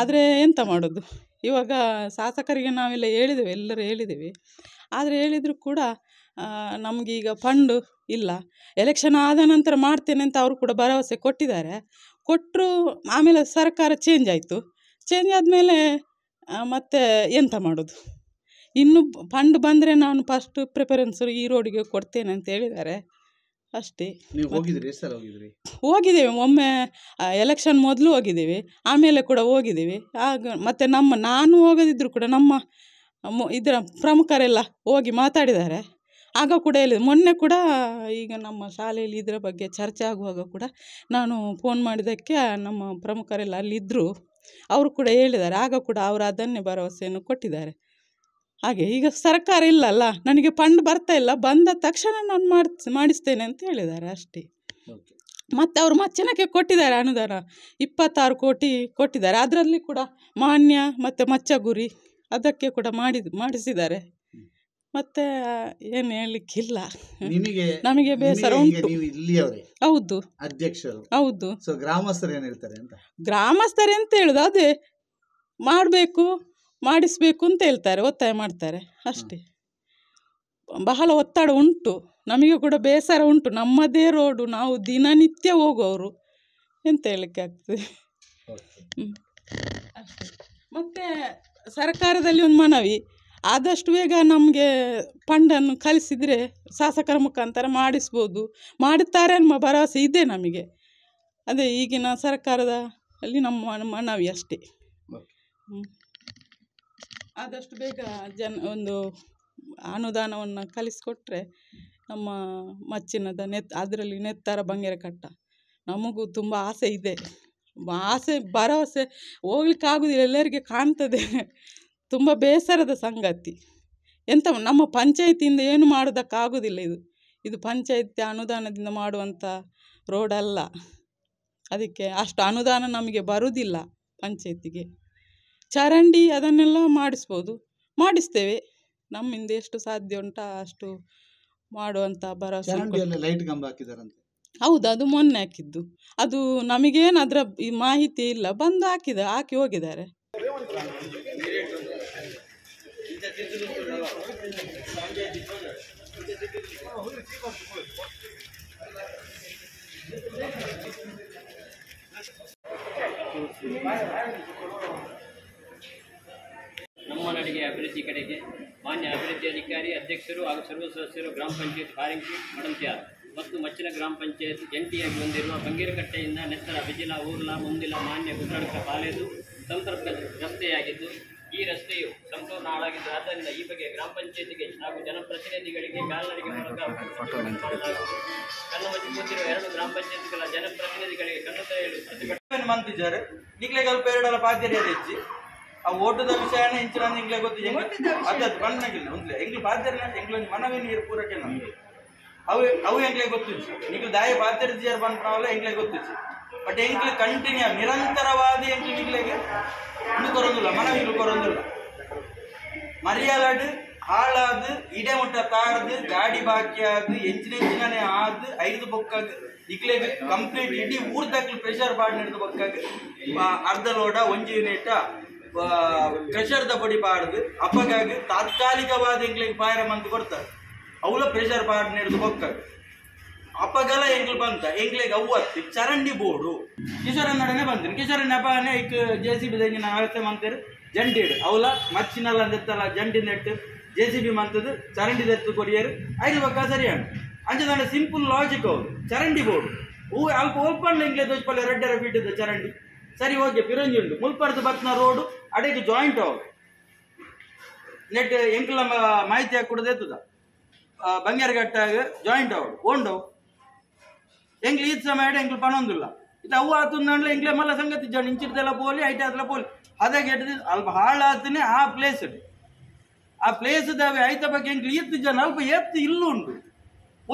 ಆದರೆ ಎಂತ ಮಾಡೋದು? ಇವಾಗ ಶಾಸಕರಿಗೆ ನಾವೆಲ್ಲ ಹೇಳಿದ್ದೇವೆ, ಎಲ್ಲರೂ ಹೇಳಿದ್ದೇವೆ. ಆದರೆ ಹೇಳಿದರೂ ಕೂಡ ನಮಗೀಗ ಫಂಡು ಇಲ್ಲ. ಎಲೆಕ್ಷನ್ ಆದ ನಂತರ ಮಾಡ್ತೇನೆ ಅಂತ ಅವರು ಕೂಡ ಭರವಸೆ ಕೊಟ್ಟಿದ್ದಾರೆ. ಕೊಟ್ಟರು, ಆಮೇಲೆ ಸರ್ಕಾರ ಚೇಂಜ್ ಆಯಿತು. ಚೇಂಜ್ ಆದಮೇಲೆ ಮತ್ತೆ ಎಂತ ಮಾಡೋದು? ಇನ್ನು ಫಂಡ್ ಬಂದರೆ ನಾನು ಫಸ್ಟ್ ಪ್ರಿಫರೆನ್ಸು ಈ ರೋಡಿಗೆ ಕೊಡ್ತೇನೆ ಅಂತ ಹೇಳಿದ್ದಾರೆ ಅಷ್ಟೇ. ಹೋಗಿದ್ದೇವೆ ಒಮ್ಮೆ, ಎಲೆಕ್ಷನ್ ಮೊದಲು ಹೋಗಿದ್ದೇವೆ, ಆಮೇಲೆ ಕೂಡ ಹೋಗಿದ್ದೇವೆ. ಆಗ ಮತ್ತು ನಾನು ಹೋಗದಿದ್ದರೂ ಕೂಡ ನಮ್ಮ ಇದರ ಪ್ರಮುಖರೆಲ್ಲ ಹೋಗಿ ಮಾತಾಡಿದ್ದಾರೆ. ಆಗ ಕೂಡ ಹೇಳಿದೆ. ಮೊನ್ನೆ ಕೂಡ ಈಗ ನಮ್ಮ ಶಾಲೆಯಲ್ಲಿ ಇದರ ಬಗ್ಗೆ ಚರ್ಚೆ ಆಗುವಾಗ ಕೂಡ ನಾನು ಫೋನ್ ಮಾಡಿದ್ದಕ್ಕೆ ನಮ್ಮ ಪ್ರಮುಖರೆಲ್ಲ ಅಲ್ಲಿದ್ದರು, ಅವರು ಕೂಡ ಹೇಳಿದ್ದಾರೆ. ಆಗ ಕೂಡ ಅವರು ಅದನ್ನೇ ಭರವಸೆಯನ್ನು ಕೊಟ್ಟಿದ್ದಾರೆ. ಹಾಗೆ ಈಗ ಸರ್ಕಾರ ಇಲ್ಲಲ್ಲ, ನನಗೆ ಫಂಡ್ ಬರ್ತಾ ಇಲ್ಲ, ಬಂದ ತಕ್ಷಣ ನಾನು ಮಾಡಿಸ್ತೇನೆ ಅಂತ ಹೇಳಿದ್ದಾರೆ ಅಷ್ಟೇ. ಮತ್ತು ಅವರು ಮಚ್ಚನಕ್ಕೆ ಕೊಟ್ಟಿದ್ದಾರೆ ಅನುದಾನ 26 ಕೋಟಿ ಕೊಟ್ಟಿದ್ದಾರೆ. ಅದರಲ್ಲಿ ಕೂಡ ಮಾನ್ಯ ಮತ್ತು ಮಚ್ಚಗುರಿ ಅದಕ್ಕೆ ಕೂಡ ಮಾಡಿಸಿದ್ದಾರೆ. ಮತ್ತು ಏನು ಹೇಳಲಿಕ್ಕಿಲ್ಲ, ನಮಗೆ ಬೇಸರ ಉಂಟು. ಹೌದು, ಅಧ್ಯಕ್ಷರು ಹೌದು. ಗ್ರಾಮಸ್ಥರು ಏನು ಹೇಳ್ತಾರೆ ಅಂತ? ಗ್ರಾಮಸ್ಥರು ಎಂತ ಹೇಳುದು, ಅದೇ ಮಾಡಬೇಕು, ಮಾಡಿಸ್ಬೇಕು ಅಂತ ಹೇಳ್ತಾರೆ, ಒತ್ತಾಯ ಮಾಡ್ತಾರೆ ಅಷ್ಟೇ. ಬಹಳ ಒತ್ತಡ ಉಂಟು, ನಮಗೆ ಕೂಡ ಬೇಸರ ಉಂಟು. ನಮ್ಮದೇ ರೋಡು, ನಾವು ದಿನನಿತ್ಯ ಹೋಗುವವರು, ಎಂತ ಹೇಳಲಿಕ್ಕೆ ಆಗ್ತದೆ. ಮತ್ತು ಸರ್ಕಾರದಲ್ಲಿ ಒಂದು ಮನವಿ, ಆದಷ್ಟು ಬೇಗ ನಮಗೆ ಫಂಡನ್ನು ಕಳಿಸಿದರೆ ಶಾಸಕರ ಮುಖಾಂತರ ಮಾಡಿಸ್ಬೋದು, ಮಾಡುತ್ತಾರೆ ಅನ್ನೋ ಭರವಸೆ ಇದೆ ನಮಗೆ. ಅದೇ ಈಗಿನ ಸರ್ಕಾರದ ಅಲ್ಲಿ ನಮ್ಮ ಮನವಿ ಅಷ್ಟೇ. ಆದಷ್ಟು ಬೇಗ ಒಂದು ಅನುದಾನವನ್ನು ಕಲಿಸಿಕೊಟ್ರೆ ನಮ್ಮ ಮಚ್ಚಿನದ ಅದರಲ್ಲಿ ನೆತ್ತರ ಬಂಗೇರಕಟ್ಟ ನಮಗೂ ತುಂಬ ಆಸೆ ಇದೆ. ಆಸೆ ಭರವಸೆ ಹೋಗ್ಲಿಕ್ಕಾಗೋದಿಲ್ಲ, ಎಲ್ಲರಿಗೆ ಕಾಣ್ತದೆ. ತುಂಬ ಬೇಸರದ ಸಂಗತಿ. ಎಂತ ನಮ್ಮ ಪಂಚಾಯತಿಯಿಂದ ಏನು ಮಾಡೋದಕ್ಕಾಗೋದಿಲ್ಲ. ಇದು ಪಂಚಾಯತಿ ಅನುದಾನದಿಂದ ಮಾಡುವಂಥ ರೋಡಲ್ಲ. ಅದಕ್ಕೆ ಅಷ್ಟು ಅನುದಾನ ನಮಗೆ ಬರುವುದಿಲ್ಲ ಪಂಚಾಯತಿಗೆ. ಚರಂಡಿ ಅದನ್ನೆಲ್ಲ ಮಾಡಿಸ್ತೇವೆ, ನಮ್ಮಿಂದ ಎಷ್ಟು ಸಾಧ್ಯ ಉಂಟು ಅಷ್ಟು ಮಾಡುವಂಥ ಭರವಸೆ. ಲೈಟ್ ಕಂಬ ಹಾಕಿದಾರಂತೆ. ಹೌದು, ಅದು ಮೊನ್ನೆ ಹಾಕಿದ್ದು. ಅದು ನಮಗೇನು ಅದರ ಈ ಮಾಹಿತಿ ಇಲ್ಲ, ಬಂದು ಹಾಕಿ ಹೋಗಿದ್ದಾರೆ. ನಮ್ಮ ನಡಿಗೆ ಅಭಿವೃದ್ಧಿ ಕಡೆಗೆ ಮಾನ್ಯ ಅಭಿವೃದ್ಧಿ ಅಧಿಕಾರಿ, ಅಧ್ಯಕ್ಷರು ಹಾಗೂ ಸರ್ವ ಸದಸ್ಯರು ಗ್ರಾಮ ಪಂಚಾಯತ್ ಕಾರಿಂಕಿ ಮಡಂತ್ಯಾರ್ ಮತ್ತು ಮಚ್ಚಿನ ಗ್ರಾಮ ಪಂಚಾಯತ್ ಜಂಟಿಯಾಗಿ ಹೊಂದಿರುವ ಬಂಗೇರಕಟ್ಟೆಯಿಂದ ನೆತ್ತರ ಬಿಜಿಲ ಊರ್ಲ ಮುಂದಿಲ ಮಾನ್ಯ ಗುಡ್ಡಾಳಕ ಕಾಲೇಜು ಸಂಪರ್ಕ ರಸ್ತೆಯಾಗಿದ್ದು, ಈ ರಸ್ತೆಯು ಸಂಪೂರ್ಣ ಹಾಳಾಗಿದ್ದು, ಆದ್ದರಿಂದ ಈ ಬಗ್ಗೆ ಗ್ರಾಮ ಪಂಚಾಯತಿಗೆ ಹಾಗೂ ಜನಪ್ರತಿನಿಧಿಗಳಿಗೆ ಕಾಲ್ನಡಿಗೆ ಮೂಲಕ ಕಣ್ಣು ಮುಚ್ಚಿ ಕೂತಿರುವ 2 ಗ್ರಾಮ ಪಂಚಾಯತ್ಗಳ ಜನಪ್ರತಿನಿಧಿಗಳಿಗೆ ಕಣ್ಣು ತೆರೆಯಲು ಪ್ರತಿಭಟನೆ ಮಂತಿದ್ದಾರೆ. ನಿಕ್ಲೆ ಸ್ವಲ್ಪ ಎರಡರ ಬಾಧ್ಯತೆ ಹೆಚ್ಚಿ ಆ ಓಟದ ವಿಷಯನ ಇಂಚಿನ ಎಂಗ್ಲೆ ಗೊತ್ತಿದೆ, ಅದದ್ದು ಬಣ್ಣಗಿಲ್ಲ ಒಂದ್ಲೆ ಎಂಗ್ಲು ಬಾಧ್ಯತೆ ಎಂಗ್ಲೊಂದು ಮನವಿ ನೀರು ಪೂರಕ್ಕೆ ನಮಗೆ ಅವು ಎಂಗ್ಲೆ ಗೊತ್ತಿತ್ತು. ನಿಕ್ಲು ದಾಯ ಬಾಧ್ಯತೆ ಬಂದ್ರಲ್ಲ ಎಂಗ್ಲೆ ಗೊತ್ತಿತ್ತು. ಬಟ್ ಎಂಗ್ಲು ಕಂಟಿನ್ಯೂ ನಿರಂತರವಾದ ಎಂಗ್ಲು ನಿಗ್ಲೆಗೆ ಇನ್ನು ಕೊರೊಂದಿಲ್ಲ, ಮನವಿಗಳು ಕೊರೊಂದಿಲ್ಲ. ಮರ್ಯಾಲಾಡು ಹಾಳಾದು ಇಡೆಮುಟ್ಟ ತಾಡ್ದು ಗಾಡಿ ಬಾಕಿ ಆದು ಎಂಚಿನೇ ಆದು 5 ಬೊಕ್ಕಾಗ ನಿಕ್ಲೆಗೆ ಕಂಪ್ಲೀಟ್ ಇಡೀ ಊರ್ದಾಗ್ಲು ಪ್ರೆಷರ್ ಬಾಡ್ ನಡೆದು ಬೊಕ್ಕಾಗ ಅರ್ಧ ಲೋಡ 1 ಯೂನಿಟ್ ಕ್ರೆಷರ್ದ ಪೊಡಿ ಪಾಡ್ದು ಅಪ್ಪಗಾಗಿ ತಾತ್ಕಾಲಿಕವಾದ ಎಂಗ್ಲಿಗೆ ಪಾಯರ ಮಂತ್ ಕೊಡ್ತಾರೆ. ಅವಳ ಪ್ರೆಷರ್ ಪಾಡ್ ನಡೆದು ಬೊಕ್ಕಾಗ ಅಪ್ಪಗಲ ಎಂಗ್ಲು ಬಂತ ಎಂಗ್ಲಿಗೆ ಅವ್ವತ್ತು ಚರಂಡಿ ಬೋರ್ಡು ಕಿಶೋರನ್ ನಡನೆ ಬಂದಿರು. ಕಿಶೋರನ್ ಹಬ್ಬನೇ ಈಗ JCB ದಂಗಿನ ವ್ಯವಸ್ಥೆ ಮಂತಿರು. ಜಂಡಿಡು ಅವಳ ಮಚ್ಚಿನಲ್ಲ ಅಂದಿತ್ತಲ್ಲ ಜಂಡಿ ನೆಟ್ಟು JCB ಮಂತದ್ದು ಚರಂಡಿ ದೆತ್ತು ಕೊಡಿಯರು 5 ಬೊಕ್ಕ ಸರಿಯಾಣ ಅಂಚದಂಡ ಸಿಂಪಲ್ ಲಾಜಿಕ್ ಅವರು. ಚರಂಡಿ ಬೋರ್ಡು ಅಲ್ಪ ಒಲ್ಪಂಡು ಎಂಗ್ಲೆ ದೋಚ್ಪಲ್ಲೆ 2 ಫೀಟ್ ಇದ್ದ ಚರಂಡಿ ಸರಿ ಹೋಗಿ ಪಿರಂಜಿ ಉಂಟು ಮುಲ್ಪರ್ದು ಬತ್ನ ರೋಡು ಅಡೆಗೆ ಜಾಯಿಂಟ್ ಅವರು ನೆಟ್ ಎಂಕ್ಲ ಮಾಹಿತಿ ಹಾಕಿ ಕೊಡದೆತ್ತದ ಬಂಗೇರಗಟ್ಟಾಗ ಜಾಯಿಂಟ್ ಅವರು ಓಂಡು ಎಂಗ್ಲು ಈದ್ ಸಮಯ ಎಂಗ್ಲು ಪಣೊಂದಿಲ್ಲ ಇದು ಅವು ಆತಂದ್ರೆ ಎಂಗ್ಲೆ ಮಲ್ಲ ಸಂಗತಿ ಜನ ಇಂಚಿರ್ದೆಲ್ಲ ಪೋಲಿ ಐಟ ಅದೆಲ್ಲ ಪೋಲಿ ಅದಾಗ ಎಡ್ದು ಅಲ್ಪ ಹಾಳಾತನೇ ಆ ಪ್ಲೇಸ್ ದಾವೆ ಐತ ಬಗ್ಗೆ ಎಂಗ್ಲು ಈತ್ ಜನ ಅಲ್ಪ ಎತ್ತು ಇಲ್ಲು ಉಂಟು.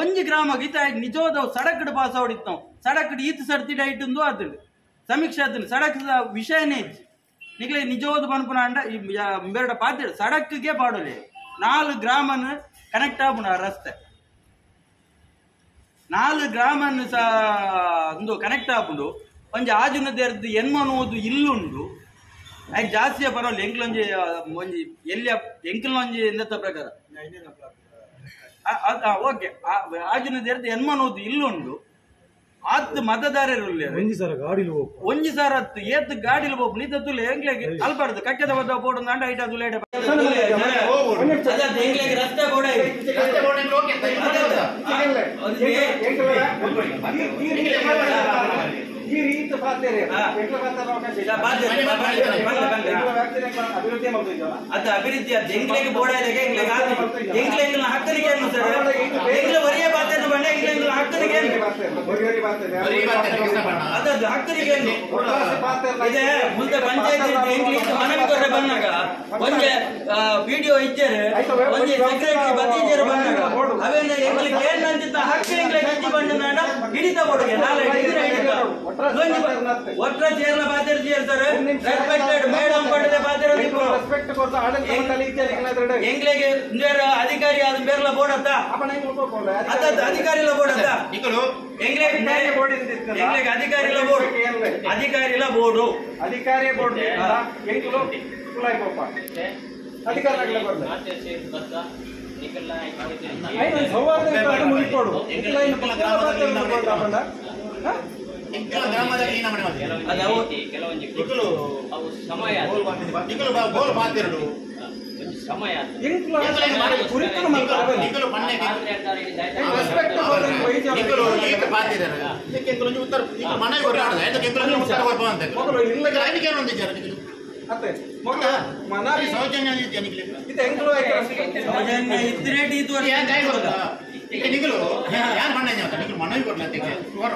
1 ಗ್ರಾಮಕ್ಕೆ ಈತ ನಿಜವಾದ ಸಡಕಡ್ ಪಾಸ್ ಆಡಿತ್ತು ನಾವು ಸಡಕಡ್ ಈತ್ ಸರ್ತಿಡ್ ಐಟಂದು ಆತಂಡು ಸಮೀಕ್ಷೆ ಆತಂಡು ಸಡಕದ ವಿಷಯನೇ ಇತ್ತು ನಿಗ್ಲೆ ನಿಜವಾದ ಪನ್ಪುನ ಅಂಡ ಬೇಡ ಪಾತ್ರ ಸಡಕ್ಗೆ ಪಾಡೋಲೆ 4 ಗ್ರಾಮನ ಕನೆಕ್ಟ್ ಆಪುಣ ರಸ್ತೆ 4 ಗ್ರಾಮನ್ನು ಸಹ ಒಂದು ಕನೆಕ್ಟ್ ಆಪುಂಡು ಒಂಜಿ ಆಜುನದೇರ್ದು ಎನ್ಮನೋದು ಇಲ್ಲುಂಡು ಆಯ್ತು ಜಾಸ್ತಿಯ ಪರವಾಗಿಲ್ಲ ಎಂಕ್ಲೊಂಜಿ ಒಂಜಿ ಎಲ್ಲಿ ಎಂಕ್ಲೊಂಜಿ ಎಂದತ್ತ ಪ್ರಕಾರ ಓಕೆ ಆಜುನದೇರ್ದು ಎನ್ಮನೋದು ಇಲ್ಲುಂಡು ಆತ್ ಮತದಾರರು ಒಂಜಿ ಸರ ಹತ್ತು ಏತ್ ಗಾಡಿಲು ಹೋಗ್ ನೀತ ತುಲೆ ಎಂಗ್ಲೆಗೆ ಅಲ್ಬಾರ್ದು ಕಟ್ಟದ ಬದ್ದ ಬೋರ್ಡ್ ಅಂಡ ಐಟ ತುಲೆ ಎಂಗ್ಲೆಗೆ ರಸ್ತೆ ಬೋಡ ಅದು ಅಭಿವೃದ್ಧಿ ಅದು ಎಂಗ್ಲೆಗೆ ಬೋಡ ಎಂಗ್ಲೆಂಗ್ಲ ಹಕ್ಕರಿಗೆ ಎಂಗ್ಲ ಒರಿಯ ಪಾತ್ರ ಬಂಡ ಎಂಗ್ಲೆಂಗ್ಲ ಹಕ್ಕರಿಗೆ ಅದದ್ದು ಹಕ್ಕರಿಗೆ ಇದೆ ಮುಂದೆ ಪಂಚಾಯತ್ ಎಂಗ್ಲಿಗೆ ಮನವಿ ಕೊರ್ರೆ ಬಂದಾಗ ಒಂಜೆ ವಿಡಿಯೋ ಇದ್ದಾರೆ ಒಂಜೆ ಸೆಕ್ರೆಟರಿ ಬದೀಜರು ಬಂದಾಗ ಅವೇನ ಎಂಗ್ಲಿಗೆ ಏನಂತಿದ್ದ ಹಕ್ಕ ಎಂಗ್ಲಿಗೆ ಹಚ್ಚಿ ಬಂದ ನಾಡ ಹಿಡಿತ ಕೊಡುಗೆ ನಾಳೆ ಒಟ್ಟ ಚೇರ್ಲ ಬಾಧ್ಯರು ಸೇರ್ತಾರೆ ರೆಸ್ಪೆಕ್ಟೆಡ್ ಮೇಡಮ್ ಪಡೆದ ಬಾಧ್ಯರು ಎಂಗ್ಲಿಗೆ ಅಧಿಕಾರಿ ಆದ ಬೇರ್ಲ ಬೋಡತ್ತ ಅದದ್ದು ಅಧಿಕಾರಿಲ ಬೋಡತ್ತ ಎಂಗ್ಲಿಗೆ ಅಧಿಕಾರಿಲ ಬೋರ್ಡ್ ಅಧಿಕಾರಿಲ ಬೋರ್ಡು ಅಧಿಕಾರಿ ಬೋರ್ಡ್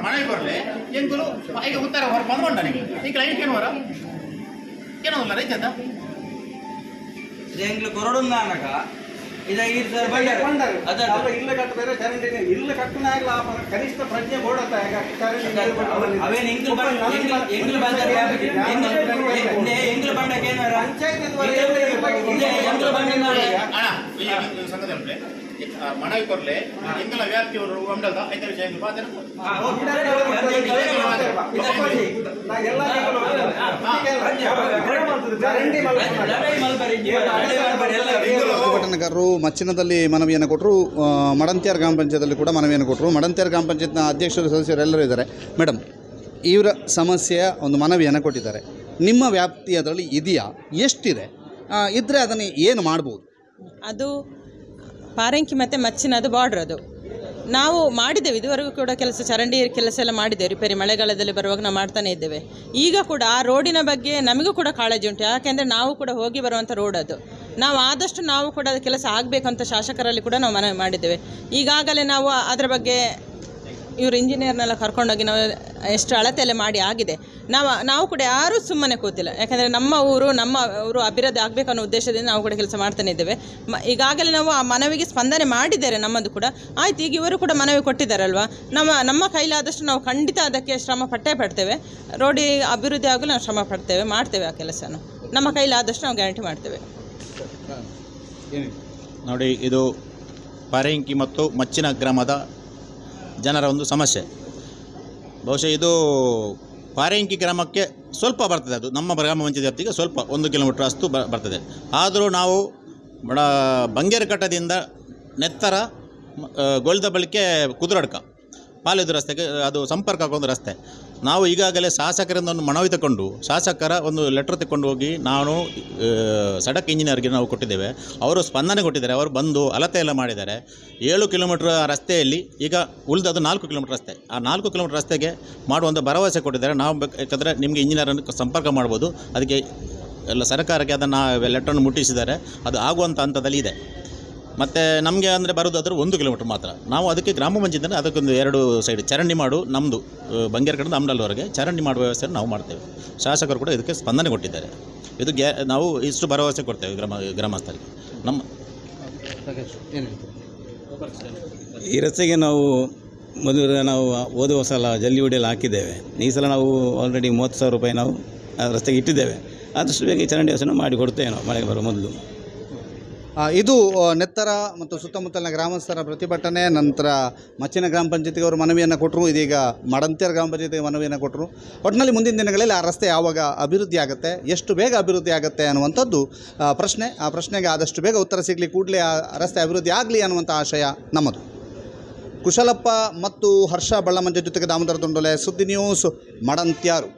మనవి కొరలే ఎంకులు పైకి ఉత్తర ಹೊರ ಬಂದ್ಕೊಂಡ ಈ ಕ್ಲೈಂಟ್ ಏನು ಹೊರ ಏನೋ ಇಲ್ಲ ರೈತ ಎಂಗ್ಲು ಕೊರಡುಂದ ಅನ್ನಕ ಇದಾಗಿ ಸರ್ ಬಂಡರು ಅದ ಇಲ್ಲ ಕಟ್ಟಬೇರೆ ಚರಂಡಿ ಇಲ್ಲ ಕಟ್ಟನ ಆಗಲ ಕನಿಷ್ಠ ಪ್ರಜ್ಞೆ ಬೋಡತ ಅವೇನ್ ಎಂಗ್ಲು ಬಂದ ಎಂಗ್ಲು ಬಂಡಕ್ಕೆ ಏನಾರ ಎಂಗ್ಲು ಬಂಡ ಅಣ್ಣ ಈ ಸಂಘದಲ್ಲಿ ಮನವಿ ಕೊರಲೆ ಎಂಗಲ ವ್ಯಾಪ್ತಿಯವರು ಅಂಡದ ಐತ ವಿಷಯ ಪ್ರತಿಭಟನಾಕಾರರು ಮಚ್ಚಿನದಲ್ಲಿ ಮನವಿಯನ್ನು ಕೊಟ್ಟರು, ಮಡಂತ್ಯಾರ್ ಗ್ರಾಮ ಪಂಚಾಯತಲ್ಲಿ ಕೂಡ ಮನವಿಯನ್ನು ಕೊಟ್ಟರು. ಮಡಂತ್ಯಾರ್ ಗ್ರಾಮ ಪಂಚಾಯತ್ನ ಅಧ್ಯಕ್ಷರು ಸದಸ್ಯರೆಲ್ಲರೂ ಇದ್ದಾರೆ. ಮೇಡಮ್, ಇವರ ಸಮಸ್ಯೆಯ ಒಂದು ಮನವಿಯನ್ನು ಕೊಟ್ಟಿದ್ದಾರೆ. ನಿಮ್ಮ ವ್ಯಾಪ್ತಿ ಅದರಲ್ಲಿ ಇದೆಯಾ, ಎಷ್ಟಿದೆ, ಇದ್ದರೆ ಅದನ್ನು ಏನು ಮಾಡ್ಬೋದು? ಅದು ಪಾರಂಕಿ ಮತ್ತು ಮಚ್ಚಿನದು ಬಾರ್ಡ್ರ್. ಅದು ನಾವು ಮಾಡಿದ್ದೇವೆ ಇದುವರೆಗೂ ಕೂಡ ಕೆಲಸ, ಚರಂಡಿ ಕೆಲಸ ಎಲ್ಲ ಮಾಡಿದ್ದೇವೆ. ರಿಪೇರಿ ಮಳೆಗಾಲದಲ್ಲಿ ಬರುವಾಗ ನಾವು ಮಾಡ್ತಾನೆ ಇದ್ದೇವೆ. ಈಗ ಕೂಡ ಆ ರೋಡಿನ ಬಗ್ಗೆ ನಮಗೂ ಕೂಡ ಕಾಳಜಿ ಉಂಟು. ಯಾಕೆಂದರೆ ನಾವು ಕೂಡ ಹೋಗಿ ಬರುವಂಥ ರೋಡ್ ಅದು. ನಾವು ಆದಷ್ಟು ನಾವು ಕೂಡ ಅದು ಕೆಲಸ ಆಗಬೇಕಂತ ಶಾಸಕರಲ್ಲಿ ಕೂಡ ನಾವು ಮನವಿ ಮಾಡಿದ್ದೇವೆ. ಈಗಾಗಲೇ ನಾವು ಅದರ ಬಗ್ಗೆ ಇವರು ಇಂಜಿನಿಯರ್ನೆಲ್ಲ ಕರ್ಕೊಂಡೋಗಿ ನಾವು ಎಷ್ಟು ಅಳತೆಯಲ್ಲೇ ಮಾಡಿ ಆಗಿದೆ. ನಾವು ಕೂಡ ಯಾರೂ ಸುಮ್ಮನೆ ಕೂತಿಲ್ಲ. ಯಾಕೆಂದರೆ ನಮ್ಮ ಊರು ಅಭಿವೃದ್ಧಿ ಆಗಬೇಕನ್ನೋ ಉದ್ದೇಶದಿಂದ ನಾವು ಕೂಡ ಕೆಲಸ ಮಾಡ್ತಾನೆ ಇದ್ದೇವೆ. ಈಗಾಗಲೇ ನಾವು ಆ ಮನವಿಗೆ ಸ್ಪಂದನೆ ಮಾಡಿದ್ದಾರೆ ನಮ್ಮದು ಕೂಡ. ಆಯ್ತು, ಈಗ ಇವರು ಕೂಡ ಮನವಿ ಕೊಟ್ಟಿದ್ದಾರಲ್ವ, ನಮ್ಮ ಕೈಲಾದಷ್ಟು ನಾವು ಖಂಡಿತ ಅದಕ್ಕೆ ಶ್ರಮ ಪಡ್ತೇವೆ. ರೋಡಿ ಅಭಿವೃದ್ಧಿ ಆಗಲು ನಾವು ಶ್ರಮ ಮಾಡ್ತೇವೆ. ಆ ಕೆಲಸನ ನಮ್ಮ ಕೈಲಾದಷ್ಟು ನಾವು ಗ್ಯಾರಂಟಿ ಮಾಡ್ತೇವೆ. ನೋಡಿ, ಇದು ಪಾರಂಕಿ ಮತ್ತು ಮಚ್ಚಿನ ಗ್ರಾಮದ ಜನರ ಒಂದು ಸಮಸ್ಯೆ. ಬಹುಶಃ ಇದು ಪಾರಂಕಿ ಗ್ರಾಮಕ್ಕೆ ಸ್ವಲ್ಪ ಬರ್ತದೆ. ಅದು ನಮ್ಮ ಗ್ರಾಮ ಪಂಚಾಯತ್ ವ್ಯಾಪ್ತಿಗೆ ಸ್ವಲ್ಪ 1 ಕಿಲೋಮೀಟ್ರ್ ಅಷ್ಟು ಬರ್ತದೆ. ಆದರೂ ನಾವು ಬಂಗೇರಕಟ್ಟದಿಂದ ನೆತ್ತರ ಗೋಲ್ದ ಬಳಿಕೆ ಕುದುರಡ್ಕ ಪಾಲೆದು ರಸ್ತೆಗೆ ಅದು ಸಂಪರ್ಕ ಆಗುವ ರಸ್ತೆ. ನಾವು ಈಗಾಗಲೇ ಶಾಸಕರಿಂದ ಒಂದು ಮನವಿ ತಗೊಂಡು ಶಾಸಕರ ಒಂದು ಲೆಟ್ರ್ ತಗೊಂಡು ಹೋಗಿ ನಾನು ಸಡಕ್ ಇಂಜಿನಿಯರ್ಗೆ ನಾವು ಕೊಟ್ಟಿದ್ದೇವೆ. ಅವರು ಸ್ಪಂದನೆ ಕೊಟ್ಟಿದ್ದಾರೆ. ಅವರು ಬಂದು ಅಳತೆ ಎಲ್ಲ ಮಾಡಿದ್ದಾರೆ. 7 ಕಿಲೋಮೀಟ್ರ್ ರಸ್ತೆಯಲ್ಲಿ ಈಗ ಉಳಿದದು 4 ಕಿಲೋಮೀಟ್ರ್ ರಸ್ತೆ. ಆ 4 ಕಿಲೋಮೀಟ್ರ್ ರಸ್ತೆಗೆ ಮಾಡುವಂಥ ಭರವಸೆ ಕೊಟ್ಟಿದ್ದಾರೆ. ನಾವು ಬೇಕಾದರೆ ನಿಮಗೆ ಇಂಜಿನಿಯರನ್ನು ಸಂಪರ್ಕ ಮಾಡ್ಬೋದು. ಅದಕ್ಕೆ ಎಲ್ಲ ಸರ್ಕಾರಕ್ಕೆ ಅದನ್ನು ಲೆಟ್ರನ್ನು ಮುಟ್ಟಿಸಿದ್ದಾರೆ. ಅದು ಆಗುವಂಥ ಹಂತದಲ್ಲಿ ಇದೆ. ಮತ್ತು ನಮಗೆ ಅಂದರೆ ಬರೋದಾದರೂ 1 ಕಿಲೋಮೀಟ್ರ್ ಮಾತ್ರ. ನಾವು ಅದಕ್ಕೆ ಗ್ರಾಮ ಪಂಚಾಯತ್ ಅದಕ್ಕೊಂದು 2 ಸೈಡ್ ಚರಂಡಿ ಮಾಡು, ನಮ್ಮದು ಬಂಗೇರ ಕಡೆಯಿಂದ ಅಮ್ಡಲ್ವರೆಗೆ ಚರಂಡಿ ಮಾಡುವ ವ್ಯವಸ್ಥೆಯನ್ನು ನಾವು ಮಾಡ್ತೇವೆ. ಶಾಸಕರು ಕೂಡ ಇದಕ್ಕೆ ಸ್ಪಂದನೆ ಕೊಟ್ಟಿದ್ದಾರೆ. ಇದು ನಾವು ಇಷ್ಟು ಭರವಸೆ ಕೊಡ್ತೇವೆ ಗ್ರಾಮಸ್ಥರಿಗೆ. ನಮ್ಮ ಈ ರಸ್ತೆಗೆ ನಾವು ಮೊದಲು ನಾವು ಹೋದ ಸಲ ಜಲ್ಲಿಹುಡಿಯಲ್ಲಿ ಹಾಕಿದ್ದೇವೆ. ಈ ಸಲ ನಾವು ಆಲ್ರೆಡಿ 30,000 ರೂಪಾಯಿ ನಾವು ಆ ರಸ್ತೆಗೆ ಇಟ್ಟಿದ್ದೇವೆ. ಆದಷ್ಟು ಬೇಗ ಚರಂಡಿ ವ್ಯವಸ್ಥೆ ಮಾಡಿ ಕೊಡ್ತೇವೆ ನಾವು ಮಳೆಗೆ ಬರುವ ಮೊದಲು. ಇದು ನೆತ್ತರ ಮತ್ತು ಸುತ್ತಮುತ್ತಲಿನ ಗ್ರಾಮಸ್ಥರ ಪ್ರತಿಭಟನೆ. ನಂತರ ಮಚ್ಚಿನ ಗ್ರಾಮ ಪಂಚಾಯತಿಗೆ ಅವರು ಮನವಿಯನ್ನು ಕೊಟ್ಟರು. ಇದೀಗ ಮಡಂತ್ಯಾರ್ ಗ್ರಾಮ ಪಂಚಾಯತಿಗೆ ಮನವಿಯನ್ನು ಕೊಟ್ಟರು. ಒಟ್ಟಿನಲ್ಲಿ ಮುಂದಿನ ದಿನಗಳಲ್ಲಿ ಆ ರಸ್ತೆ ಯಾವಾಗ ಅಭಿವೃದ್ಧಿ ಆಗುತ್ತೆ, ಎಷ್ಟು ಬೇಗ ಅಭಿವೃದ್ಧಿ ಆಗುತ್ತೆ ಅನ್ನುವಂಥದ್ದು ಪ್ರಶ್ನೆ. ಆ ಪ್ರಶ್ನೆಗೆ ಆದಷ್ಟು ಬೇಗ ಉತ್ತರ ಸಿಗಲಿ, ಕೂಡಲೇ ಆ ರಸ್ತೆ ಅಭಿವೃದ್ಧಿ ಆಗಲಿ ಅನ್ನುವಂಥ ಆಶಯ ನಮ್ಮದು. ಕುಶಲಪ್ಪ ಮತ್ತು ಹರ್ಷ ಬಳ್ಳಮಂಜ ಜೊತೆಗೆ ದಾಮೋದರ ತೊಂಡೋಲೆ, ಸುದ್ದಿ ನ್ಯೂಸ್, ಮಡಂತ್ಯಾರು.